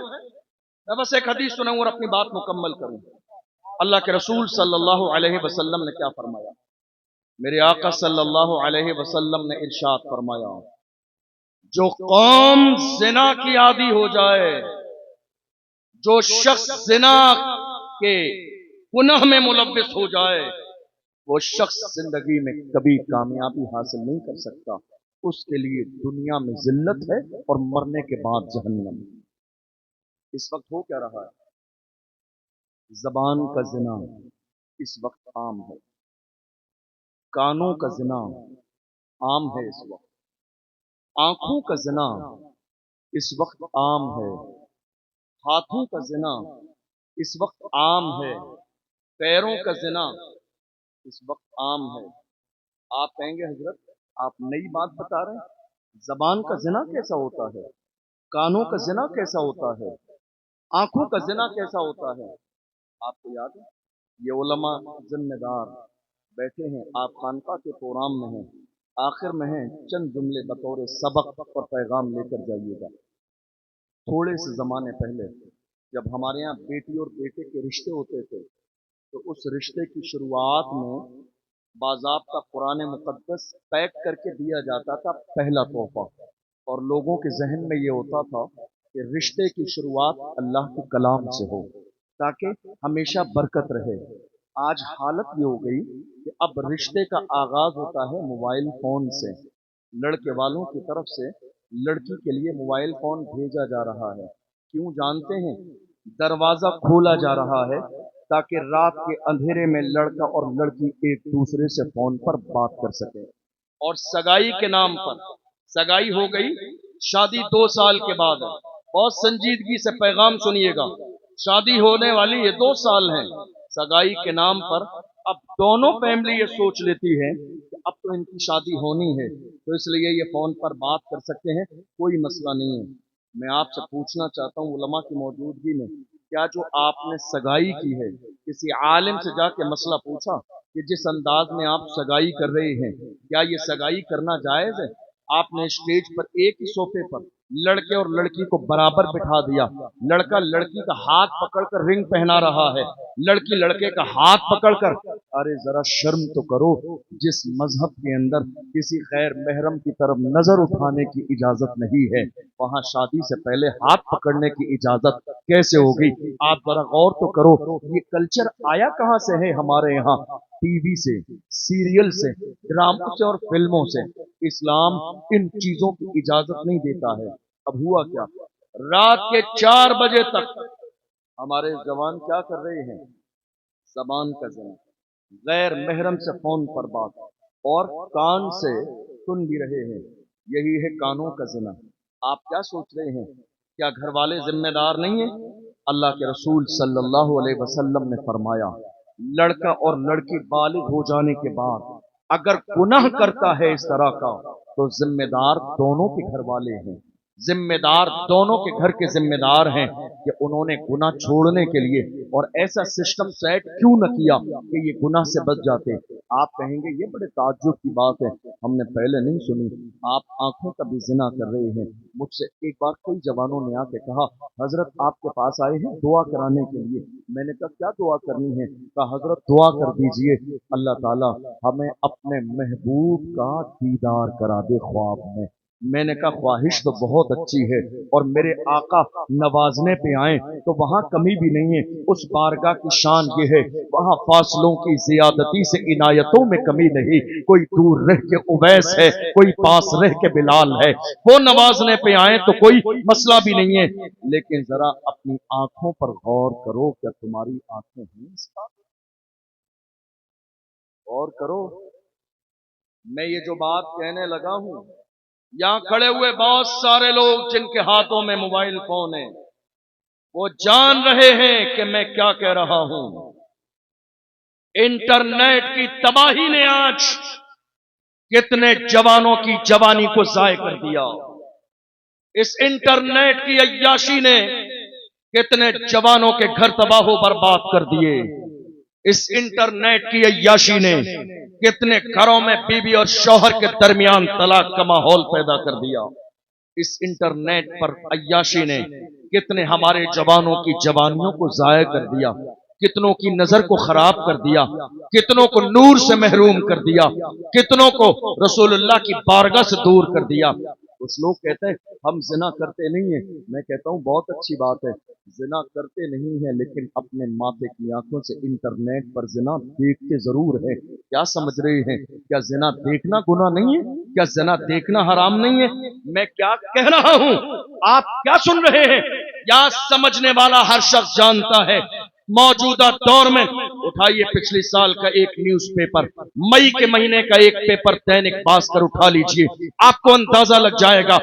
मैं बस एक हदीस सुनाऊं और अपनी बात मुकम्मल करूं। अल्लाह के रसूल सल्लल्लाहु अलैहि वसल्लम ने क्या फरमाया? मेरे आका सल्लल्लाहु अलैहि वसल्लम ने इरशाद फरमाया, जो कौम जिना की आदी हो जाए, जो शख्स जिना के गुनाह में मुलव्विस हो जाए, वो शख्स जिंदगी में कभी कामयाबी हासिल नहीं कर सकता। उसके लिए दुनिया में जिल्लत है और मरने के बाद जहन्नम। इस वक्त हो क्या रहा है? जबान का जिना इस वक्त आम है, कानों का जिना आम है इस वक्त, आंखों का जिना इस वक्त आम है, हाथों का जिना इस वक्त आम है, पैरों का जिना इस वक्त आम है। आप कहेंगे हजरत आप नई बात बता रहे हैं, जबान का जिना कैसा होता है, कानों का जिना कैसा होता है, आंखों का जिना कैसा होता है? आपको याद है? ये उलमा जिम्मेदार बैठे हैं, आप खानका के प्रोग्राम में हैं, आखिर में हैं, चंद जुमले बतौर सबक और पैगाम लेकर जाइएगा। थोड़े से जमाने पहले जब हमारे यहाँ बेटी और बेटे के रिश्ते होते थे, तो उस रिश्ते की शुरुआत में बाज़ाब्ता कुरान मुक़द्दस पैक करके दिया जाता था, पहला तोहफा। और लोगों के जहन में ये होता था कि रिश्ते की शुरुआत अल्लाह के कलाम से हो ताकि हमेशा बरकत रहे। आज हालत ये हो गई कि अब रिश्ते का आगाज होता है मोबाइल फोन से। लड़के वालों की तरफ से लड़की के लिए मोबाइल फोन भेजा जा रहा है। क्यों जानते हैं? दरवाजा खोला जा रहा है ताकि रात के अंधेरे में लड़का और लड़की एक दूसरे से फोन पर बात कर सके। और सगाई के नाम पर सगाई हो गई, शादी 2 साल के बाद है। बहुत संजीदगी से पैगाम सुनिएगा, शादी होने वाली ये 2 साल है, सगाई के नाम पर अब दोनों फैमिली ये सोच लेती है कि अब तो इनकी शादी होनी है, तो इसलिए ये फोन पर बात कर सकते हैं, कोई मसला नहीं है। मैं आपसे पूछना चाहता हूँ उलमा की मौजूदगी में, क्या जो आपने सगाई की है किसी आलिम से जाके मसला पूछा कि जिस अंदाज में आप सगाई कर रहे हैं क्या ये सगाई करना जायज है? आपने स्टेज पर एक ही सोफे पर लड़के और लड़की को बराबर बिठा दिया, लड़का लड़की का हाथ पकड़कर रिंग पहना रहा है, लड़की लड़के का हाथ पकड़कर। अरे जरा शर्म तो करो, जिस मजहब के अंदर किसी गैर महरम की तरफ नजर उठाने की इजाजत नहीं है, वहां शादी से पहले हाथ पकड़ने की इजाजत कैसे होगी? आप जरा गौर तो करो, ये कल्चर आया कहां से है हमारे यहाँ? टीवी से, सीरियल से, ड्रामों से और फिल्मों से। इस्लाम इन चीजों की इजाजत नहीं देता है। अब हुआ क्या? रात के 4 बजे तक हमारे जवान क्या कर रहे हैं? जबान का ज़िना, गैर महरम से फोन पर बात, और कान से सुन भी रहे हैं, यही है कानों का ज़िना। आप क्या सोच रहे हैं, क्या घर वाले जिम्मेदार नहीं हैं? अल्लाह के रसूल सल्लल्लाहु अलैहि वसल्लम ने फरमाया, लड़का और लड़की बालिग हो जाने के बाद अगर गुनाह करता है इस तरह का, तो जिम्मेदार दोनों के घर वाले हैं, जिम्मेदार दोनों के घर के जिम्मेदार हैं कि उन्होंने गुनाह छोड़ने के लिए और ऐसा सिस्टम सेट क्यों न किया कि ये गुनाह से बच जाते। आप कहेंगे ये बड़े ताज्जुब की बात है, हमने पहले नहीं सुनी। आप आंखों का भी जिना कर रहे हैं। मुझसे एक बार कई जवानों ने आके कहा, हजरत आपके पास आए हैं दुआ कराने के लिए। मैंने कहा क्या दुआ करनी है? कहा हजरत दुआ कर दीजिए अल्लाह ताला हमें अपने महबूब का दीदार करा दे ख्वाब में। मैंने कहा ख्वाहिश तो बहुत अच्छी है और मेरे आका नवाजने पे आए तो वहां कमी भी नहीं है। उस बारगाह की शान ये है, वहां फासलों की जियादती से इनायतों में कमी नहीं। कोई दूर रह के उवैस है, कोई पास रह के बिलाल है। वो नवाजने पे आए तो कोई मसला भी नहीं है, लेकिन जरा अपनी आंखों पर गौर करो, क्या तुम्हारी आंखें हैं इसका? गौर करो। मैं ये जो बात कहने लगा हूं, यहां खड़े हुए बहुत सारे लोग जिनके हाथों में मोबाइल फोन है, वो जान रहे हैं कि मैं क्या कह रहा हूं। इंटरनेट की तबाही ने आज कितने जवानों की जवानी को जाय कर दिया। इस इंटरनेट की अय्याशी ने कितने जवानों के घर तबाह बर्बाद कर दिए। इस इंटरनेट की अय्याशी ने कितने घरों में बीवी और शौहर के दरमियान तलाक का माहौल पैदा कर दिया। इस इंटरनेट पर अय्याशी ने कितने हमारे जवानों की जवानियों को जाया कर दिया, कितनों की नजर को खराब कर दिया, कितनों को नूर से महरूम कर दिया, कितनों को रसूलुल्लाह की बारगाह से दूर कर दिया। कुछ लोग कहते हैं हम जिना करते नहीं हैं। मैं कहता हूं बहुत अच्छी बात है, जिना करते नहीं है, लेकिन अपने माथे की आंखों से इंटरनेट पर जिना देखते जरूर है। क्या समझ रहे हैं? क्या जिना देखना गुनाह नहीं है? क्या जिना देखना हराम नहीं है? मैं क्या कह रहा हूं, आप क्या सुन रहे हैं? या समझने वाला हर शख्स जानता है। मौजूदा दौर में उठाइए पिछले साल का एक न्यूज़पेपर, मई के महीने का एक पेपर दैनिक भास्कर उठा लीजिए, आपको अंदाजा लग जाएगा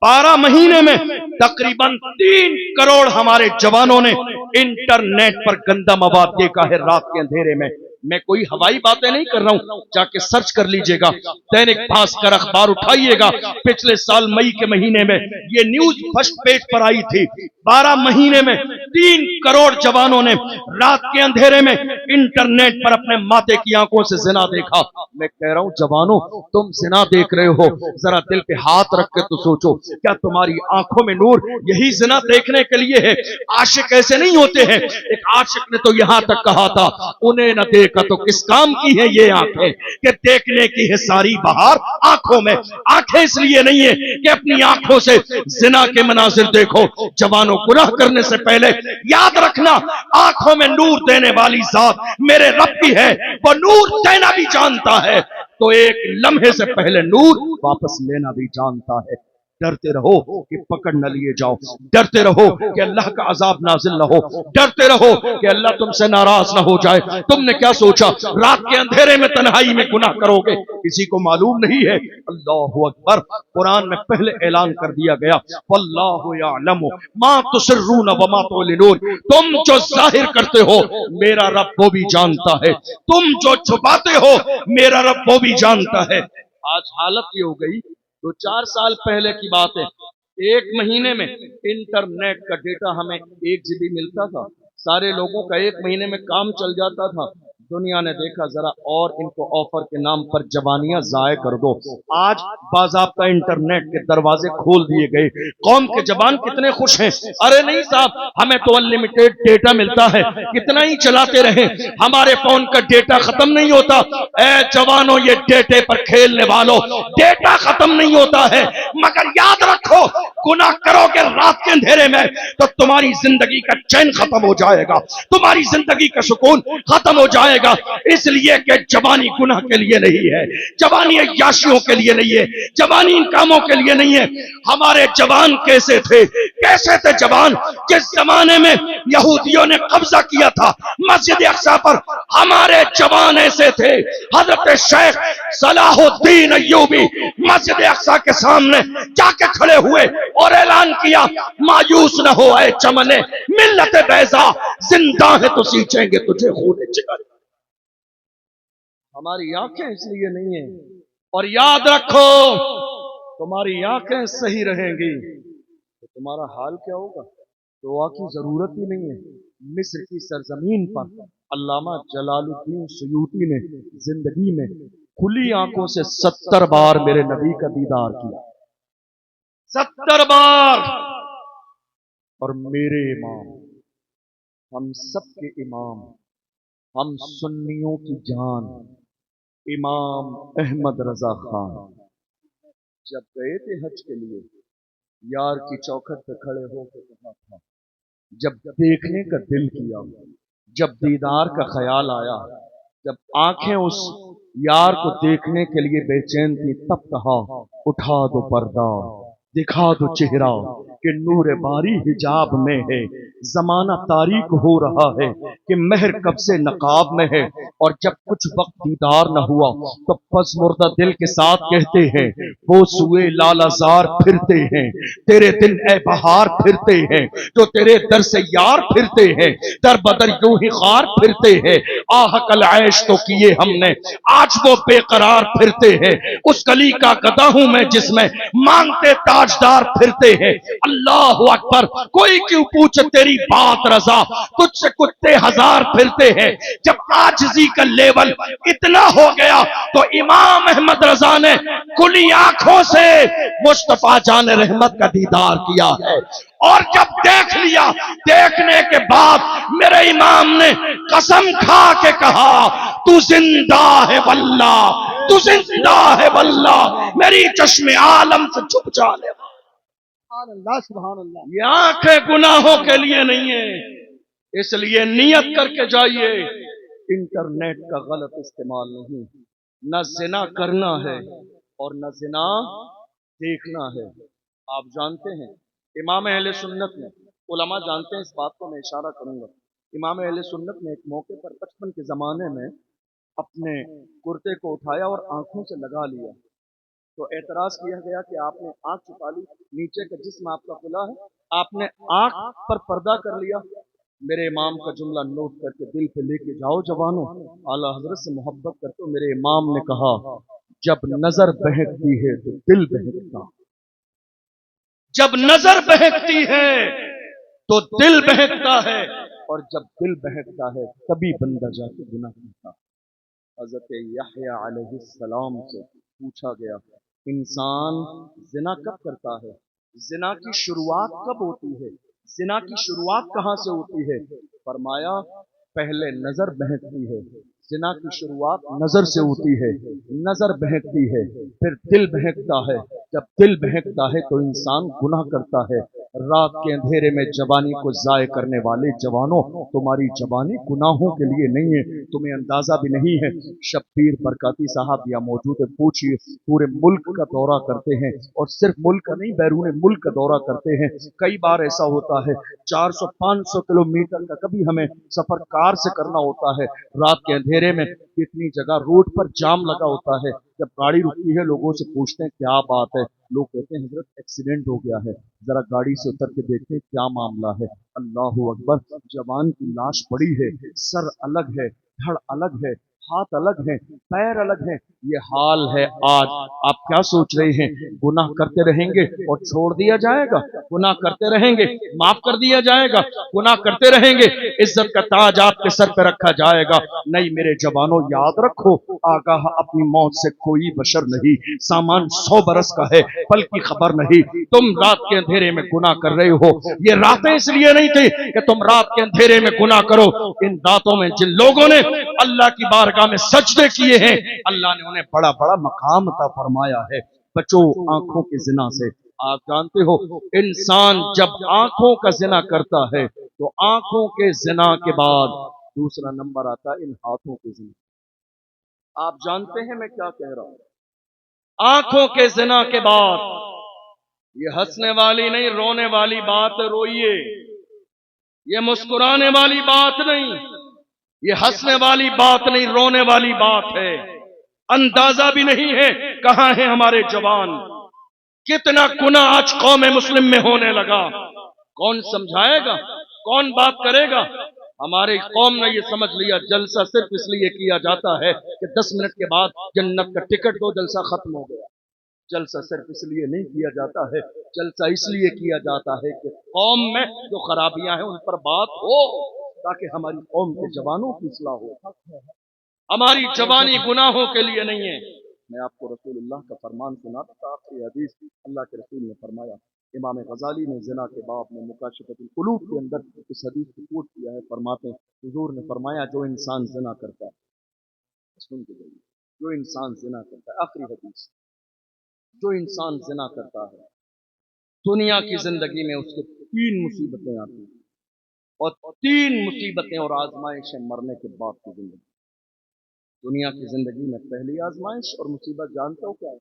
12 महीने में तकरीबन 3 करोड़ हमारे जवानों ने इंटरनेट पर गंदा मवाद देखा है रात के अंधेरे में। मैं कोई हवाई बातें नहीं कर रहा हूं, जाके सर्च कर लीजिएगा, दैनिक भास्कर अखबार उठाइएगा। पिछले साल मई के महीने में ये न्यूज फर्स्ट पेज पर आई थी। 12 महीने में 3 करोड़ जवानों ने रात के अंधेरे में इंटरनेट पर अपने माथे की आंखों से जिना देखा। मैं कह रहा हूं जवानों, तुम जिना देख रहे हो, जरा दिल पे हाथ रख के तो सोचो, क्या तुम्हारी आंखों में नूर यही जिना देखने के लिए है? आशिक ऐसे नहीं होते हैं। एक आशिक ने तो यहां तक कहा था, उन्हें न देखा तो किस काम की है ये आंखें, कि देखने की है सारी बहार आंखों में। आंखें इसलिए नहीं है कि अपनी आंखों से जिना के मनाजिर देखो। जवानों, गुनाह करने से पहले याद रखना, आंखों में नूर देने वाली जात मेरे रब की है। वो नूर देना भी जानता है तो एक लम्हे से पहले नूर वापस लेना भी जानता है। डरते रहो कि पकड़ न लिए जाओ, डरते रहो कि अल्लाह का अजाब नाजिल न हो, डरते रहो कि अल्लाह तुमसे नाराज न हो जाए। तुमने क्या सोचा रात के अंधेरे में तन्हाई में गुनाह करोगे? किसी को मालूम नहीं है। अल्लाहु अकबर। कुरान में पहले ऐलान कर दिया गया, वल्लाहु यअलमु मा तुसिर्रून व मा तुलिनून। तुम जो जाहिर करते हो मेरा रब वो भी जानता है, तुम जो छुपाते हो मेरा रब वो भी जानता है। आज हालत ये हो गई, 2-4 साल पहले की बात है, 1 महीने में इंटरनेट का डेटा हमें 1 GB मिलता था, सारे लोगों का 1 महीने में काम चल जाता था। दुनिया ने देखा जरा और इनको ऑफर के नाम पर जवानियां जाय कर दो। आज बाज़ाब्ता इंटरनेट के दरवाजे खोल दिए गए। कौम के जवान कितने खुश हैं, अरे नहीं साहब हमें तो अनलिमिटेड डेटा मिलता है, कितना ही चलाते रहे, हमारे फोन का डेटा खत्म नहीं होता। ए जवानों, ये डेटे पर खेलने वालों, डेटा खत्म नहीं होता है, मगर याद रखो गुनाह करोगे रात के अंधेरे में तो तुम्हारी जिंदगी का चैन खत्म हो जाएगा, तुम्हारी जिंदगी का सुकून खत्म हो जाएगा। इसलिए कि जवानी गुनाह के लिए नहीं है, जवानी अय्याशियों के लिए नहीं है, जवानी इन कामों के लिए नहीं है। हमारे जवान कैसे थे, कैसे थे जवान? जिस जमाने में यहूदियों ने कब्जा किया था मस्जिद अक्सा पर, हमारे जवान ऐसे थे। हजरत शेख सलाहुद्दीन अय्यूबी मस्जिद अक्सा के सामने जाके खड़े हुए, اور اعلان کیا مایوس نہ ہو اے چمنے ملت بیضا زندہ ہے تو سینچیں گے تجھے خون جگر. ہماری آنکھیں اس لیے نہیں ہیں. اور یاد رکھو تمہاری آنکھیں صحیح رہیں گی تو تمہارا حال کیا ہوگا. دعا کی ضرورت ہی نہیں ہے. مصر کی سرزمین پر علامہ جلال الدین سیوطی نے زندگی میں کھلی آنکھوں سے 70 بار میرے نبی کا دیدار کیا. 70 بار. اور میرے امام، ہم سب کے امام، ہم سنیوں کی جان امام احمد رضا خان جب گئے تھے حج کے لیے یار کی چوکھٹ پہ کھڑے ہو کے کہا تھا، جب دیکھنے کا دل کیا، جب دیدار کا خیال آیا، جب آنکھیں اس یار کو دیکھنے کے لیے بے چین تھی، تب کہا اٹھا دو پردہ دکھا دو چہرہ کہ نور باری حجاب میں ہے، زمانہ تاریک ہو رہا ہے کہ مہر کب سے نقاب میں ہے. اور جب کچھ وقت دیدار نہ ہوا تو پس مردہ دل کے ساتھ کہتے ہیں وہ سوئے لالہ زار پھرتے ہیں، تیرے دن اے بہار پھرتے ہیں جو تیرے در سے یار پھرتے ہیں، در بدر یوں ہی خار پھرتے ہیں. آہ کل عیش تو کیے ہم نے آج وہ بے قرار پھرتے ہیں، اس گلی کا گدھا ہوں میں جس میں مانگتے تاجدار پھرتے ہیں. اللہ اکبر. کوئی کیوں پوچھ تیری بات رضا، تجھ سے کتے ہزار پھرتے ہیں. جب عاجزی کا لیول اتنا ہو گیا تو امام احمد رضا نے کھلی آنکھوں سے مصطفیٰ جان رحمت کا دیدار کیا ہے. اور جب دیکھ لیا، دیکھنے کے بعد میرے امام نے قسم کھا کے کہا تو زندہ ہے واللہ، تو زندہ ہے واللہ، میری چشم عالم سے چھپ جانے والا. سبحان اللہ سبحان اللہ. یہ آنکھیں گناہوں کے لیے نہیں ہیں، اس لیے نیت کر کے جائیے. انٹرنیٹ کا غلط استعمال نہیں، نہ زنا کرنا ہے اور نہ زنا دیکھنا ہے. آپ جانتے ہیں امام اہل سنت نے، علماء جانتے ہیں اس بات کو، میں اشارہ کروں گا. امام اہل سنت نے ایک موقع پر بچپن کے زمانے میں اپنے کرتے کو اٹھایا اور آنکھوں سے لگا لیا تو اعتراض کیا گیا کہ آپ نے آنکھ چھپا لی، نیچے کا جسم آپ کا کھلا ہے، آپ نے آنکھ پر پردہ کر لیا. میرے امام کا جملہ نوٹ کر کے دل پہ لے کے جاؤ جوانوں، اعلیٰ حضرت سے محبت کرتے ہو. میرے امام نے کہا جب نظر بہکتی ہے تو دل بہکتا، جب نظر بہکتی ہے تو دل بہکتا ہے، اور جب دل بہکتا ہے تبھی بندہ جا کے گناہ کرتا. حضرت یحییٰ علیہ السلام سے پوچھا گیا انسان زنا کب کرتا ہے، زنا کی شروعات کب ہوتی ہے، زنا کی شروعات کہاں سے ہوتی ہے؟ فرمایا پہلے نظر بہکتی ہے، زنا کی شروعات نظر سے ہوتی ہے، نظر بہکتی ہے، پھر دل بہکتا ہے، جب دل بہکتا ہے تو انسان گناہ کرتا ہے. رات کے اندھیرے میں جوانی کو ضائع کرنے والے جوانوں، تمہاری جوانی گناہوں کے لیے نہیں ہے، تمہیں اندازہ بھی نہیں ہے. شبیر برکاتی صاحب یا موجود ہے، پوچھئے پورے ملک کا دورہ کرتے ہیں اور صرف ملک کا نہیں بیرون ملک کا دورہ کرتے ہیں. کئی بار ایسا ہوتا ہے 400-500 کلومیٹر کا کبھی ہمیں سفر کار سے کرنا ہوتا ہے. رات کے اندھیرے میں اتنی جگہ روڈ پر جام لگا ہوتا ہے، جب گاڑی رکتی ہے لوگوں سے پوچھتے ہیں کیا بات ہے، لوگ کہتے ہیں حضرت ایکسیڈنٹ ہو گیا ہے، ذرا گاڑی سے اتر کے دیکھتے ہیں کیا معاملہ ہے. اللہ اکبر. جوان کی لاش پڑی ہے، سر الگ ہے، دھڑ الگ ہے، ہاتھ الگ ہیں، پیر الگ ہیں. یہ حال ہے آج. آپ کیا سوچ رہے ہیں گناہ کرتے رہیں گے اور چھوڑ دیا جائے گا؟ گناہ کرتے رہیں گے معاف کر دیا جائے گا؟ گناہ کرتے رہیں گے عزت کا تاج آپ کے سر پہ رکھا جائے گا؟ نہیں میرے جوانوں، یاد رکھو آگاہ اپنی موت سے کوئی بشر نہیں، سامان 100 برس کا ہے پل کی خبر نہیں. تم رات کے اندھیرے میں گناہ کر رہے ہو، یہ راتیں اس لیے نہیں تھی کہ تم رات کے اندھیرے میں گناہ کرو. ان راتوں میں جن لوگوں نے اللہ کی بارگاہ میں سجدے کیے ہیں اللہ نے انہیں بڑا بڑا مقام عطا فرمایا ہے. بچو آنکھوں کے زنا سے. آپ جانتے ہو انسان جب آنکھوں کا زنا کرتا ہے تو آنکھوں کے زنا کے بعد دوسرا نمبر آتا ہے ان ہاتھوں کے زنا. آپ جانتے ہیں میں کیا کہہ رہا ہوں؟ آنکھوں کے زنا کے بعد یہ ہنسنے والی نہیں رونے والی بات ہے، روئیے. یہ مسکرانے والی بات نہیں، یہ ہنسنے والی بات نہیں، رونے والی بات ہے. اندازہ بھی نہیں ہے کہاں ہیں ہمارے جوان. कितना गुनाह आज कौम मुस्लिम में होने लगा। कौन समझाएगा, कौन बात करेगा? हमारी कौम ने ये समझ लिया जलसा सिर्फ इसलिए किया जाता है कि 10 मिनट के बाद जन्नत का टिकट दो, जलसा खत्म हो गया। जलसा सिर्फ इसलिए नहीं किया जाता है, जलसा इसलिए किया जाता है कि कौम में जो खराबियां हैं उन पर बात हो, ताकि हमारी कौम के जवानों की इस्लाह हो। हमारी जवानी गुनाहों के लिए नहीं है। मैं आपको रसूलुल्लाह का फरमान सुनाता था, आखिरी हदीस अल्लाह के रसूल ने फरमाया। इमाम गजाली ने ज़िना के बाब में मुकाशिफतुल कुलूब के अंदर इस हदीस को कोट किया है। फरमाते हैं, हुजूर ने फरमाया, जो इंसान ज़िना करता है, सुन के जाइए, जो इंसान ज़िना करता है, आखिरी हदीस, जो इंसान ज़िना करता है, दुनिया की जिंदगी में उसके 3 मुसीबतें आती हैं, और 3 मुसीबतें और आजमाइशें मरने के बाद की जिंदगी। दुनिया की जिंदगी में पहली आजमाइश और मुसीबत जानते हो क्या है?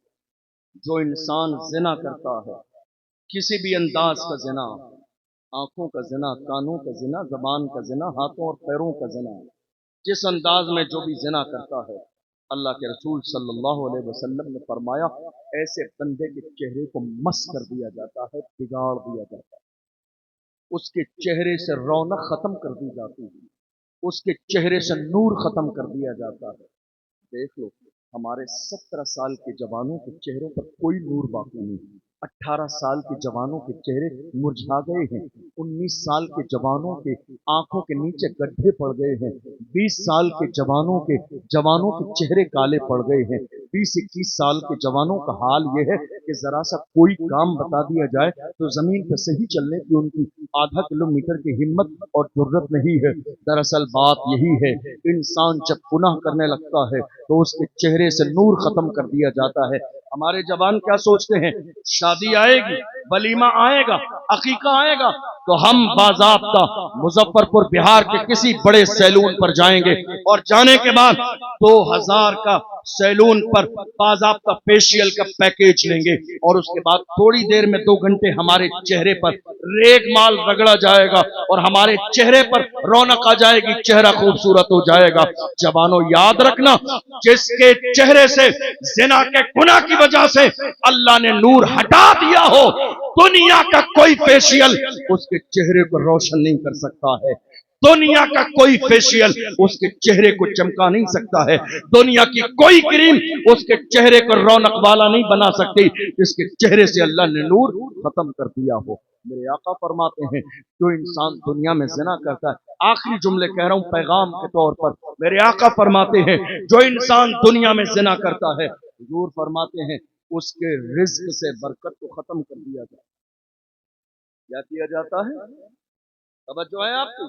जो इंसान जिना करता है, किसी भी अंदाज का जिना, आंखों का जिना, कानों का जिना, जबान का जिना, हाथों और पैरों का जिना, जिस अंदाज में जो भी जिना करता है, अल्लाह के रसूल सल्लल्लाहु अलैहि वसल्लम ने फरमाया, ऐसे बंदे के चेहरे को मस कर दिया जाता है, बिगाड़ दिया जाता है, उसके चेहरे से रौनक खत्म कर दी जाती है, उसके चेहरे से नूर खत्म कर दिया जाता है। देख लो, हमारे 17 साल के जवानों के चेहरों पर कोई नूर बाकी नहीं, 18 साल के जवानों के चेहरे मुरझा गए हैं, 19 साल के जवानों के आंखों के नीचे गड्ढे पड़ गए हैं, 20 साल के जवानों के चेहरे काले पड़ गए हैं, 20-21 साल के जवानों का हाल यह है कि जरा सा कोई काम बता दिया जाए तो जमीन पर सही चलने की उनकी आधा किलोमीटर की हिम्मत और जुर्रत नहीं है। दरअसल बात यही है, इंसान जब गुनाह करने लगता है तो उसके चेहरे से नूर खत्म कर दिया जाता है। हमारे जवान क्या सोचते हैं, शादी आएगी, वलीमा आएगा, अकीका आएगा तो हम बाज़ाब्ता मुजफ्फरपुर बिहार के किसी बड़े सैलून पर जाएंगे, और जाने के बाद 2000 का सैलून पर बाज़ाब्ता फेशियल का पैकेज लेंगे, और उसके बाद थोड़ी देर में 2 घंटे हमारे चेहरे पर रेगमाल रगड़ा जाएगा और हमारे चेहरे पर रौनक आ जाएगी, चेहरा खूबसूरत हो जाएगा। जवानों याद रखना, जिसके चेहरे से ज़िना के गुनाह की वजह से अल्लाह ने नूर हटा दिया हो, दुनिया का कोई फेशियल उसके चेहरे को रोशन नहीं कर सकता है, दुनिया का कोई फेशियल उसके चेहरे को चमका नहीं सकता है, दुनिया की कोई क्रीम उसके चेहरे को रौनक वाला नहीं बना सकती, जिसके चेहरे से अल्लाह ने नूर खत्म कर दिया हो। मेरे आका फरमाते हैं, जो इंसान दुनिया में ज़िना करता है, आखिरी जुमले कह रहा हूं पैगाम के तौर पर, मेरे आका फरमाते हैं, जो इंसान दुनिया में ज़िना करता है, हुजूर फरमाते हैं, उसके रिज्क से बरकत को खत्म कर दिया जाता है। क्या किया जाता है? तवज्जो है आपकी?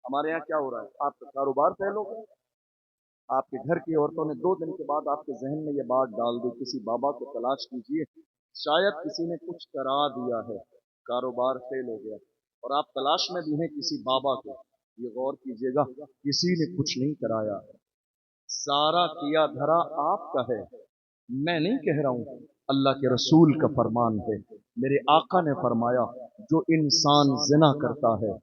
हमारे यहाँ क्या हो रहा है, आपका कारोबार फेल हो गया, आपके घर की औरतों ने 2 दिन के बाद आपके जहन में ये बात डाल दी, किसी बाबा को तलाश कीजिए, शायद किसी ने कुछ करा दिया है, कारोबार फेल हो गया, और आप तलाश में भी हैं किसी बाबा को। ये गौर कीजिएगा, किसी ने कुछ नहीं कराया, सारा किया धरा आपका है। मैं नहीं कह रहा हूं, अल्लाह के रसूल का फरमान है। मेरे आका ने फरमाया, जो इंसान ज़िना करता है,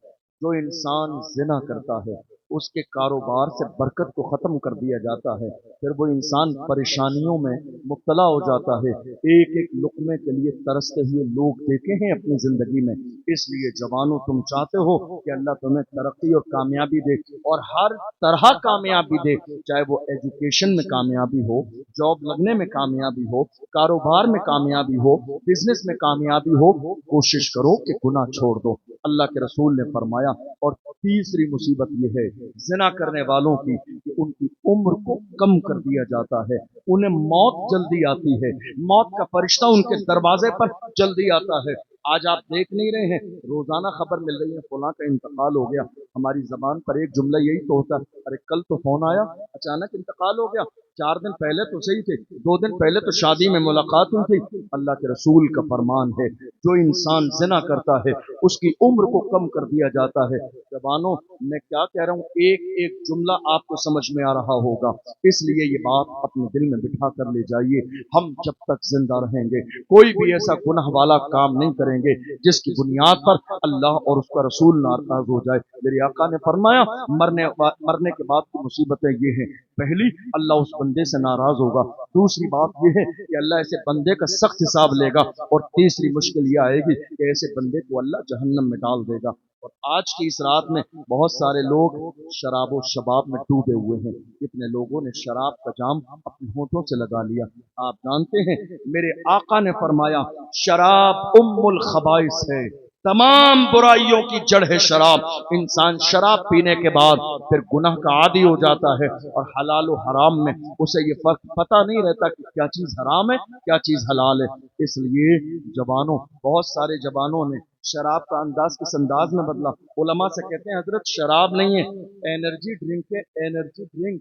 जो इंसान ज़िना करता है, उसके कारोबार से बरकत को ख़त्म कर दिया जाता है, फिर वो इंसान परेशानियों में मुब्तला हो जाता है। एक एक लुक़मे के लिए तरसते हुए लोग देखे हैं अपनी ज़िंदगी में। इसलिए जवानों, तुम चाहते हो कि अल्लाह तुम्हें तरक्की और कामयाबी दे, और हर तरह कामयाबी दे, चाहे वो एजुकेशन में कामयाबी हो, जॉब लगने में कामयाबी हो, कारोबार में कामयाबी हो, बिजनेस में कामयाबी हो, कोशिश करो कि गुनाह छोड़ दो। अल्लाह के रसूल ने फरमाया, और तीसरी मुसीबत यह है ज़िना करने वालों की, कि उनकी उम्र को कम कर दिया जाता है, उन्हें मौत जल्दी आती है, मौत का फरिश्ता उनके दरवाजे पर जल्दी आता है। आज आप देख नहीं रहे हैं, रोजाना खबर मिल रही है फलां का इंतकाल हो गया, हमारी जबान पर एक जुमला यही तो होता है, अरे कल तो फोन आया, अचानक इंतकाल हो गया, 4 दिन पहले तो सही थे, 2 दिन पहले तो शादी में मुलाकात हुई थी। अल्लाह के रसूल का फरमान है, जो इंसान ज़िना करता है उसकी उम्र को कम कर दिया जाता है। जवानों, मैं क्या कह रहा हूँ, एक एक जुमला आपको समझ में आ रहा होगा, इसलिए ये बात अपने दिल में बिठा कर ले जाइए। हम जब तक जिंदा रहेंगे कोई भी ऐसा गुनाह वाला काम नहीं करेंगे रहेंगे जिसकी बुनियाद पर अल्लाह और उसका रसूल नाराज हो जाए। मेरे आका ने फरमाया मरने के बाद की मुसीबतें ये हैं, पहली अल्लाह उस बंदे से नाराज होगा, दूसरी बात ये है कि अल्लाह ऐसे बंदे का सख्त हिसाब लेगा, और तीसरी मुश्किल ये आएगी कि ऐसे बंदे को अल्लाह जहन्नम में डाल देगा। और आज की इस रात में बहुत सारे लोग शराब और शबाब में डूबे हुए हैं। कितने लोगों ने शराब का जाम अपने होठों से लगा लिया। आप जानते हैं मेरे आका ने फरमाया शराब उम्मुल खबाइस है, तमाम बुराइयों की जड़ है शराब। इंसान शराब पीने के बाद फिर गुनाह का आदी हो जाता है, और हलाल और हराम में उसे ये फर्क पता नहीं रहता कि क्या चीज हराम है क्या चीज हलाल है। इसलिए जवानों, बहुत सारे जवानों ने शराब का अंदाज किस अंदाज में बदला। उलमा से कहते हैं हजरत शराब नहीं है, एनर्जी ड्रिंक है, एनर्जी ड्रिंक।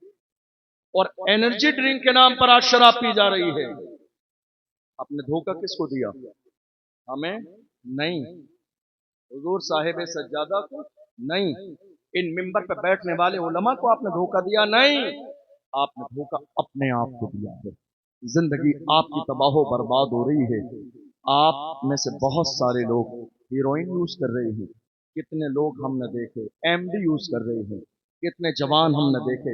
और एनर्जी ड्रिंक के नाम पर आज शराब पी जा रही है। आपने धोखा किसको दिया? हमें नहीं, हुजूर साहिब सज्जादा को नहीं, इन मिंबर पर बैठने वाले उलमा को आपने धोखा दिया नहीं, आपने धोखा अपने आप को दिया है। जिंदगी आपकी तबाह बर्बाद हो रही है। आप में से बहुत सारे लोग हीरोइन यूज कर रहे हैं, कितने लोग हमने देखे एमडी यूज कर रहे हैं, कितने जवान हमने देखे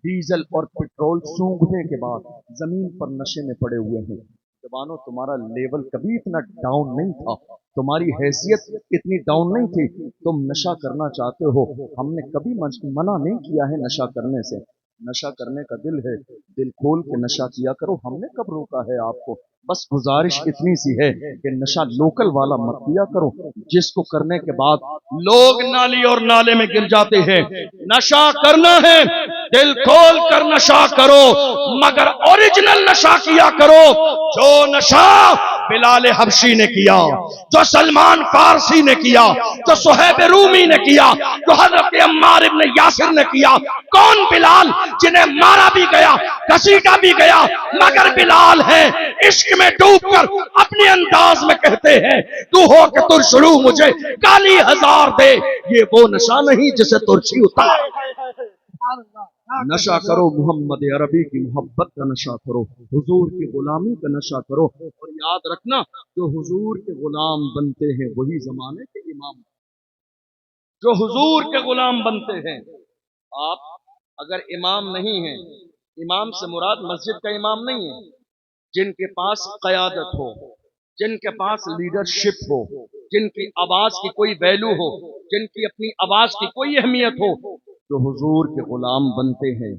डीजल और पेट्रोल सूंघने के बाद जमीन पर नशे में पड़े हुए हैं। जवानों, तुम्हारा लेवल कभी इतना डाउन नहीं था, तुम्हारी हैसियत इतनी डाउन नहीं थी। तुम नशा करना चाहते हो, हमने कभी मना नहीं किया है नशा करने से। नशा करने का दिल है, दिल खोल के नशा किया करो, हमने कब रोका है आपको। बस गुजारिश इतनी सी है कि नशा लोकल वाला मत किया करो, जिसको करने के बाद लोग नाली और नाले में गिर जाते हैं। नशा करना है, दिल खोल कर नशा करो, मगर ओरिजिनल नशा किया करो। जो नशा बिलाल हबशी ने किया, जो सलमान फारसी ने किया, जो सुहैब रूमी ने किया, जो हजरत अम्मार इब्न यासिर ने किया। कौन बिलाल? जिन्हें मारा भी गया, घसीटा भी गया, मगर बिलाल है इश्क में डूबकर अपने अंदाज में कहते हैं तू हो के तुरशरू मुझे गाली हजार दे। ये वो नशा नहीं जिसे तुरशी उतार। नशा करो, मोहम्मद अरबी की मोहब्बत का नशा करो, हुजूर की गुलामी का नशा करो। और याद रखना, जो हुजूर के गुलाम बनते हैं वही जमाने के इमाम, जो हुजूर के गुलाम बनते हैं। आप अगर इमाम नहीं हैं, इमाम से मुराद मस्जिद का इमाम नहीं है, जिनके पास क़यादत हो, जिनके पास लीडरशिप हो, जिनकी आवाज की कोई वैल्यू हो, जिनकी अपनी आवाज की कोई अहमियत हो, जो हुजूर के गुलाम बनते हैं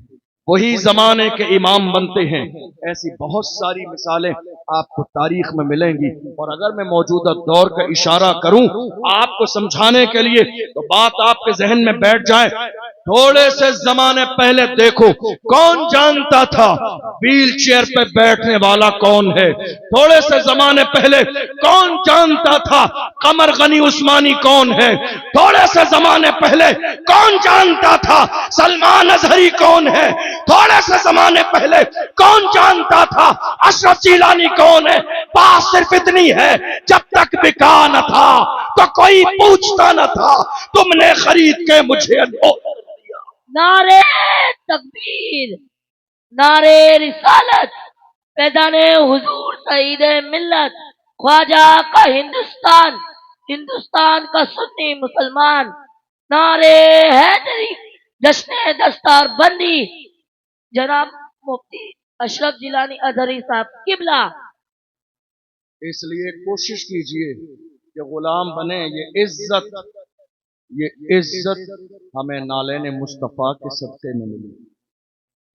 वही जमाने के इमाम बनते हैं। ऐसी बहुत सारी मिसालें आपको तारीख में मिलेंगी। और अगर मैं मौजूदा दौर का इशारा करूं आपको समझाने के लिए, तो बात आपके जहन में बैठ जाए। थोड़े से जमाने पहले देखो, कौन जानता था व्हील चेयर पे बैठने वाला कौन है? थोड़े से जमाने पहले कौन जानता था कमर गनी उस्मानी कौन है? थोड़े से जमाने पहले कौन जानता था सलमान अजहरी कौन है? थोड़े से जमाने पहले कौन जानता था अशरफ जिलानी कौन है? बात सिर्फ इतनी है, जब तक बिका न था तो कोई पूछता न था, तुमने खरीद के मुझे अनमोल दिया। नारे तकबीर, नारे रिसालत, पैदाने हुजूर सईद मिल्लत, ख्वाजा का हिंदुस्तान, हिंदुस्तान का सुन्नी मुसलमान। नारे हैदरी, जश्न दस्तार बंदी, जनाब मुफ्ती अशरफ जिलानी अजहरी साहब किबला। इसलिए कोशिश कीजिए कि गुलाम बने। ये इज्जत हमें नालेन मुस्तफ़ा के सदक़े में मिली,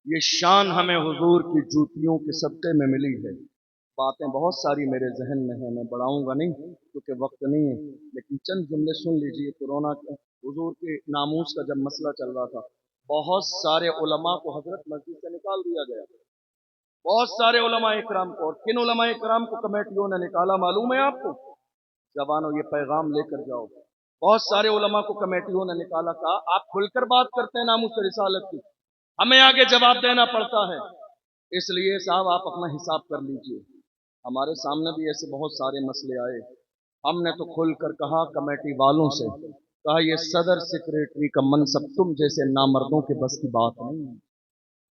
ये शान हमें हुजूर की जूतियों के सदक़े में मिली है। बातें बहुत सारी मेरे जहन में हैं, मैं बढ़ाऊंगा नहीं क्योंकि वक्त नहीं है, लेकिन चंद जुमले सुन लीजिए। कोरोना के हुजूर के नामूस का जब मसला चल रहा था, बहुत सारे उलमा को हजरत मस्जिद से निकाल दिया गया, बहुत सारे उलमा इकराम को। और किन उलमा इकराम को कमेटियों ने निकाला मालूम है आपको? जवानों, ये पैगाम लेकर जाओ। बहुत सारे उलमा को कमेटियों ने निकाला, कहा आप खुलकर बात करते हैं नामूस रिसालत की, हमें आगे जवाब देना पड़ता है, इसलिए साहब आप अपना हिसाब कर लीजिए। हमारे सामने भी ऐसे बहुत सारे मसले आए, हमने तो खुलकर कहा कमेटी वालों से, कहा ये सदर सेक्रेटरी का मनसब तुम जैसे नामर्दों के बस की बात नहीं है,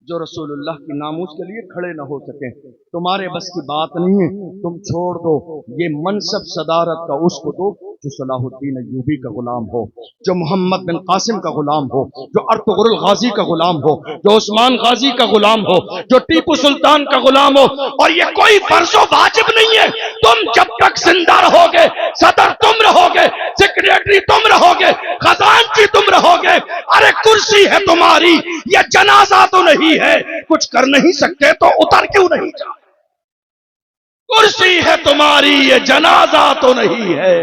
जो रसूलुल्लाह की नामूस के लिए खड़े न हो सके, तुम्हारे बस की बात नहीं है। तुम छोड़ दो, ये मनसब सदारत का उसको दो जो सलाहुद्दीन अय्यूबी का गुलाम हो, जो मोहम्मद बिन कासिम का गुलाम हो, जो अर्तुगरुल गाजी का गुलाम हो, जो उस्मान गाजी का गुलाम हो, जो टीपू सुल्तान का गुलाम हो। और ये कोई फर्जो वाजिब नहीं है। तुम जब तक जिंदा रहोगे, सदर तुम रहोगे, सेक्रेटरी तुम रहोगे, खजांची तुम रहोगे। अरे कुर्सी है तुम्हारी, ये जनाजा तो नहीं है। कुछ कर नहीं सकते तो उतर क्यों नहीं जाए? कुर्सी है तुम्हारी, ये जनाजा तो नहीं है।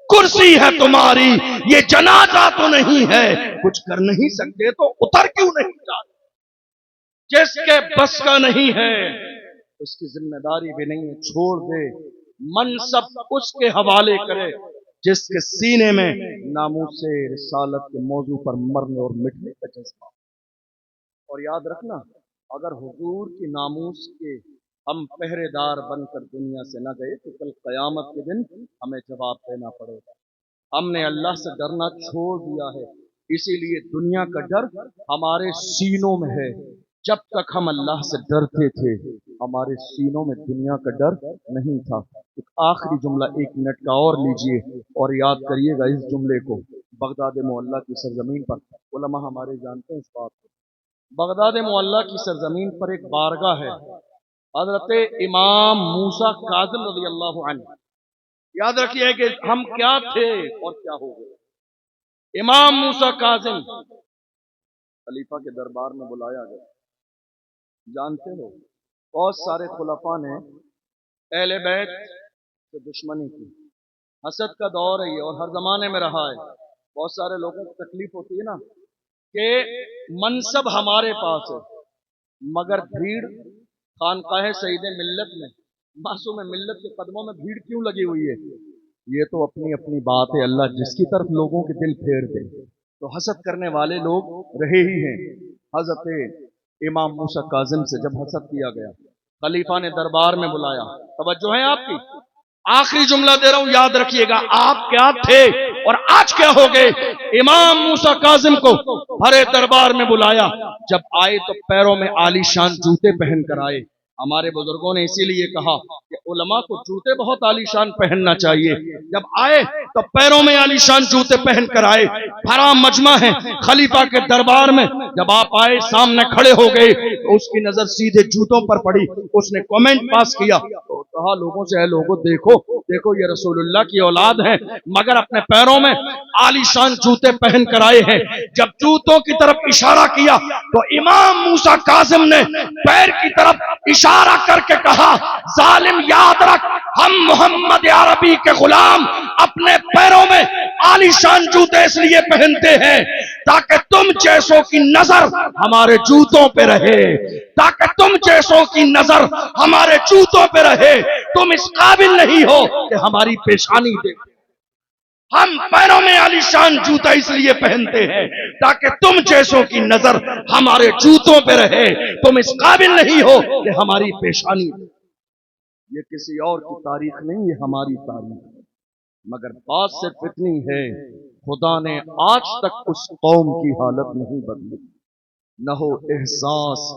कुर्सी है तुम्हारी, ये जनाजा तो नहीं है। कुछ कर नहीं सकते तो उतर क्यों नहीं जाते? जिसके बस का नहीं है उसकी जिम्मेदारी भी नहीं है, छोड़ दे। मनसब उसके हवाले करे जिसके सीने में नामूसे रिसालत के मौजू पर मरने और मिटने का जज्बा। और याद रखना, अगर हुजूर की नामूस के हम पहरेदार बनकर दुनिया से न गए तो कल कयामत के दिन हमें जवाब देना पड़ेगा। हमने अल्लाह से डरना छोड़ दिया है, इसीलिए दुनिया का डर हमारे सीनों में है। जब तक हम अल्लाह से डरते थे हमारे सीनों में दुनिया का डर नहीं था। एक आखिरी जुमला 1 मिनट का और लीजिए और याद करिएगा इस जुमले को। बगदाद मुअल्ला की सरजमीन पर, उलमा हमारे जानते हैं इस बात को, बगदाद मुअल्ला की सरजमीन पर एक बारगाह है, हजरत इमाम मूसा काज़िम रज़ियल्लाहु अन्हु। याद रखिए कि हम क्या थे और क्या हो गए। इमाम मूसा काज़िम खलीफा के दरबार में बुलाया गया। जानते हो बहुत सारे खुलफा ने अहले बैत से दुश्मनी की। हसद का दौर है ये और हर जमाने में रहा है। बहुत सारे लोगों को तकलीफ होती है ना कि मनसब हमारे पास है मगर भीड़ खानकाह सईद मिल्लत में, मासूम मिल्लत के कदमों में भीड़ क्यों लगी हुई है? ये तो अपनी अपनी बात है, अल्लाह जिसकी तरफ लोगों के दिल फेर दे। तो हसद करने वाले लोग रहे ही हैं। हजरत इमाम मूसा काज़िम से जब हसद किया गया, खलीफा ने दरबार में बुलाया। तवज्जो है आपकी, आखिरी जुमला दे रहा हूं, याद रखिएगा। आप क्या थे और आज क्या हो गए। इमाम मूसा काज़िम को भरे दरबार में बुलाया। जब आए तो पैरों में आलीशान जूते पहन कर आए। हमारे बुजुर्गों ने इसीलिए कहा कि उलमा को जूते बहुत आलीशान पहनना चाहिए। जब आए तो पैरों में आलीशान जूते पहन कर आए। भरा मजमा है खलीफा के दरबार में। जब आप आए सामने खड़े हो गए तो उसकी नजर सीधे जूतों पर पड़ी। उसने कमेंट पास किया तो कहा लोगों से, लोगों देखो देखो ये रसूलुल्लाह की औलाद है मगर अपने पैरों में आलीशान जूते पहन कर आए हैं। जब जूतों की तरफ इशारा किया तो इमाम मूसा काज़िम ने पैर की तरफ इशारा करके कहा, जालिम याद रख, हम मोहम्मद अरबी के गुलाम अपने पैरों में आलीशान जूते इसलिए पहनते हैं ताकि तुम जैसों की नजर हमारे जूतों पे रहे, ताकि तुम जैसों की नजर हमारे जूतों पे रहे। तुम इस काबिल नहीं हो कि हमारी पेशानी देखो। हम पैरों में आलीशान जूता इसलिए पहनते हैं ताकि तुम जैसों की नजर हमारे जूतों पे रहे। तुम इस काबिल नहीं हो कि हमारी पेशानी। ये किसी और की तारीख नहीं, ये हमारी तारीख है। मगर बात सिर्फ इतनी है, खुदा ने आज तक उस कौम की हालत नहीं बदली। न हो एहसास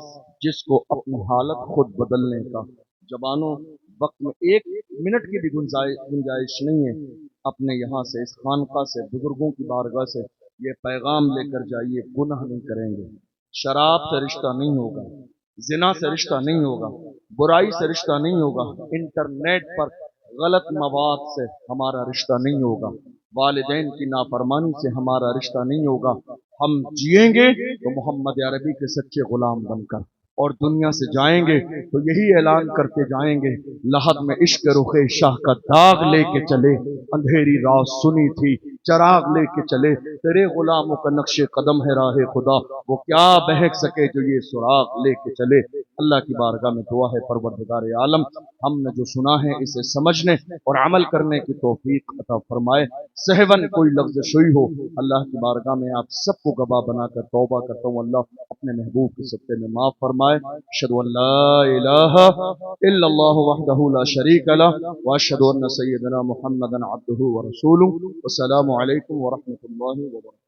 जिसको अपनी हालत खुद बदलने का। जवानों, वक्त में 1 मिनट की भी गुंजाइश नहीं है। अपने यहाँ से, इस खानका से, बुजुर्गों की बारगाह से ये पैगाम लेकर जाइए, गुनाह नहीं करेंगे, शराब से रिश्ता नहीं होगा, जिना से रिश्ता नहीं होगा, बुराई से रिश्ता नहीं होगा, इंटरनेट पर गलत मवाद से हमारा रिश्ता नहीं होगा, वालिदैन की नाफरमानी से हमारा रिश्ता नहीं होगा। हम जिएंगे तो मोहम्मद अरबी के सच्चे गुलाम बनकर, और दुनिया से जाएंगे तो यही ऐलान करते जाएंगे, लहद में इश्क रुखे शाह का दाग लेके चले, अंधेरी रात सुनी थी चराग लेके चले, तेरे गुलामों का नक्शे कदम है राहे खुदा, वो क्या बहक सके जो ये सुराग लेके चले। अल्लाह की बारगाह में दुआ है, परवरदिगार आलम हमने जो सुना है इसे समझने और अमल करने की तौफीक अता फरमाए। सहवन कोई लफ्ज़ शुई हो, अल्लाह की बारगाह में आप सबको गवाह बनाकर तौबा करता हूँ, अल्लाह अपने महबूब के सत्ते में माफ फरमाए। अशहदु अल्ला इलाहा इल्लल्लाहु वहदहु ला शरीका लहु व अशहदु अन्ना सय्यदना मुहम्मदन अब्दुहु व रसूलुहु। अस्सलामु अलैकुम व रहमतुल्लाहि व बरकातुहू।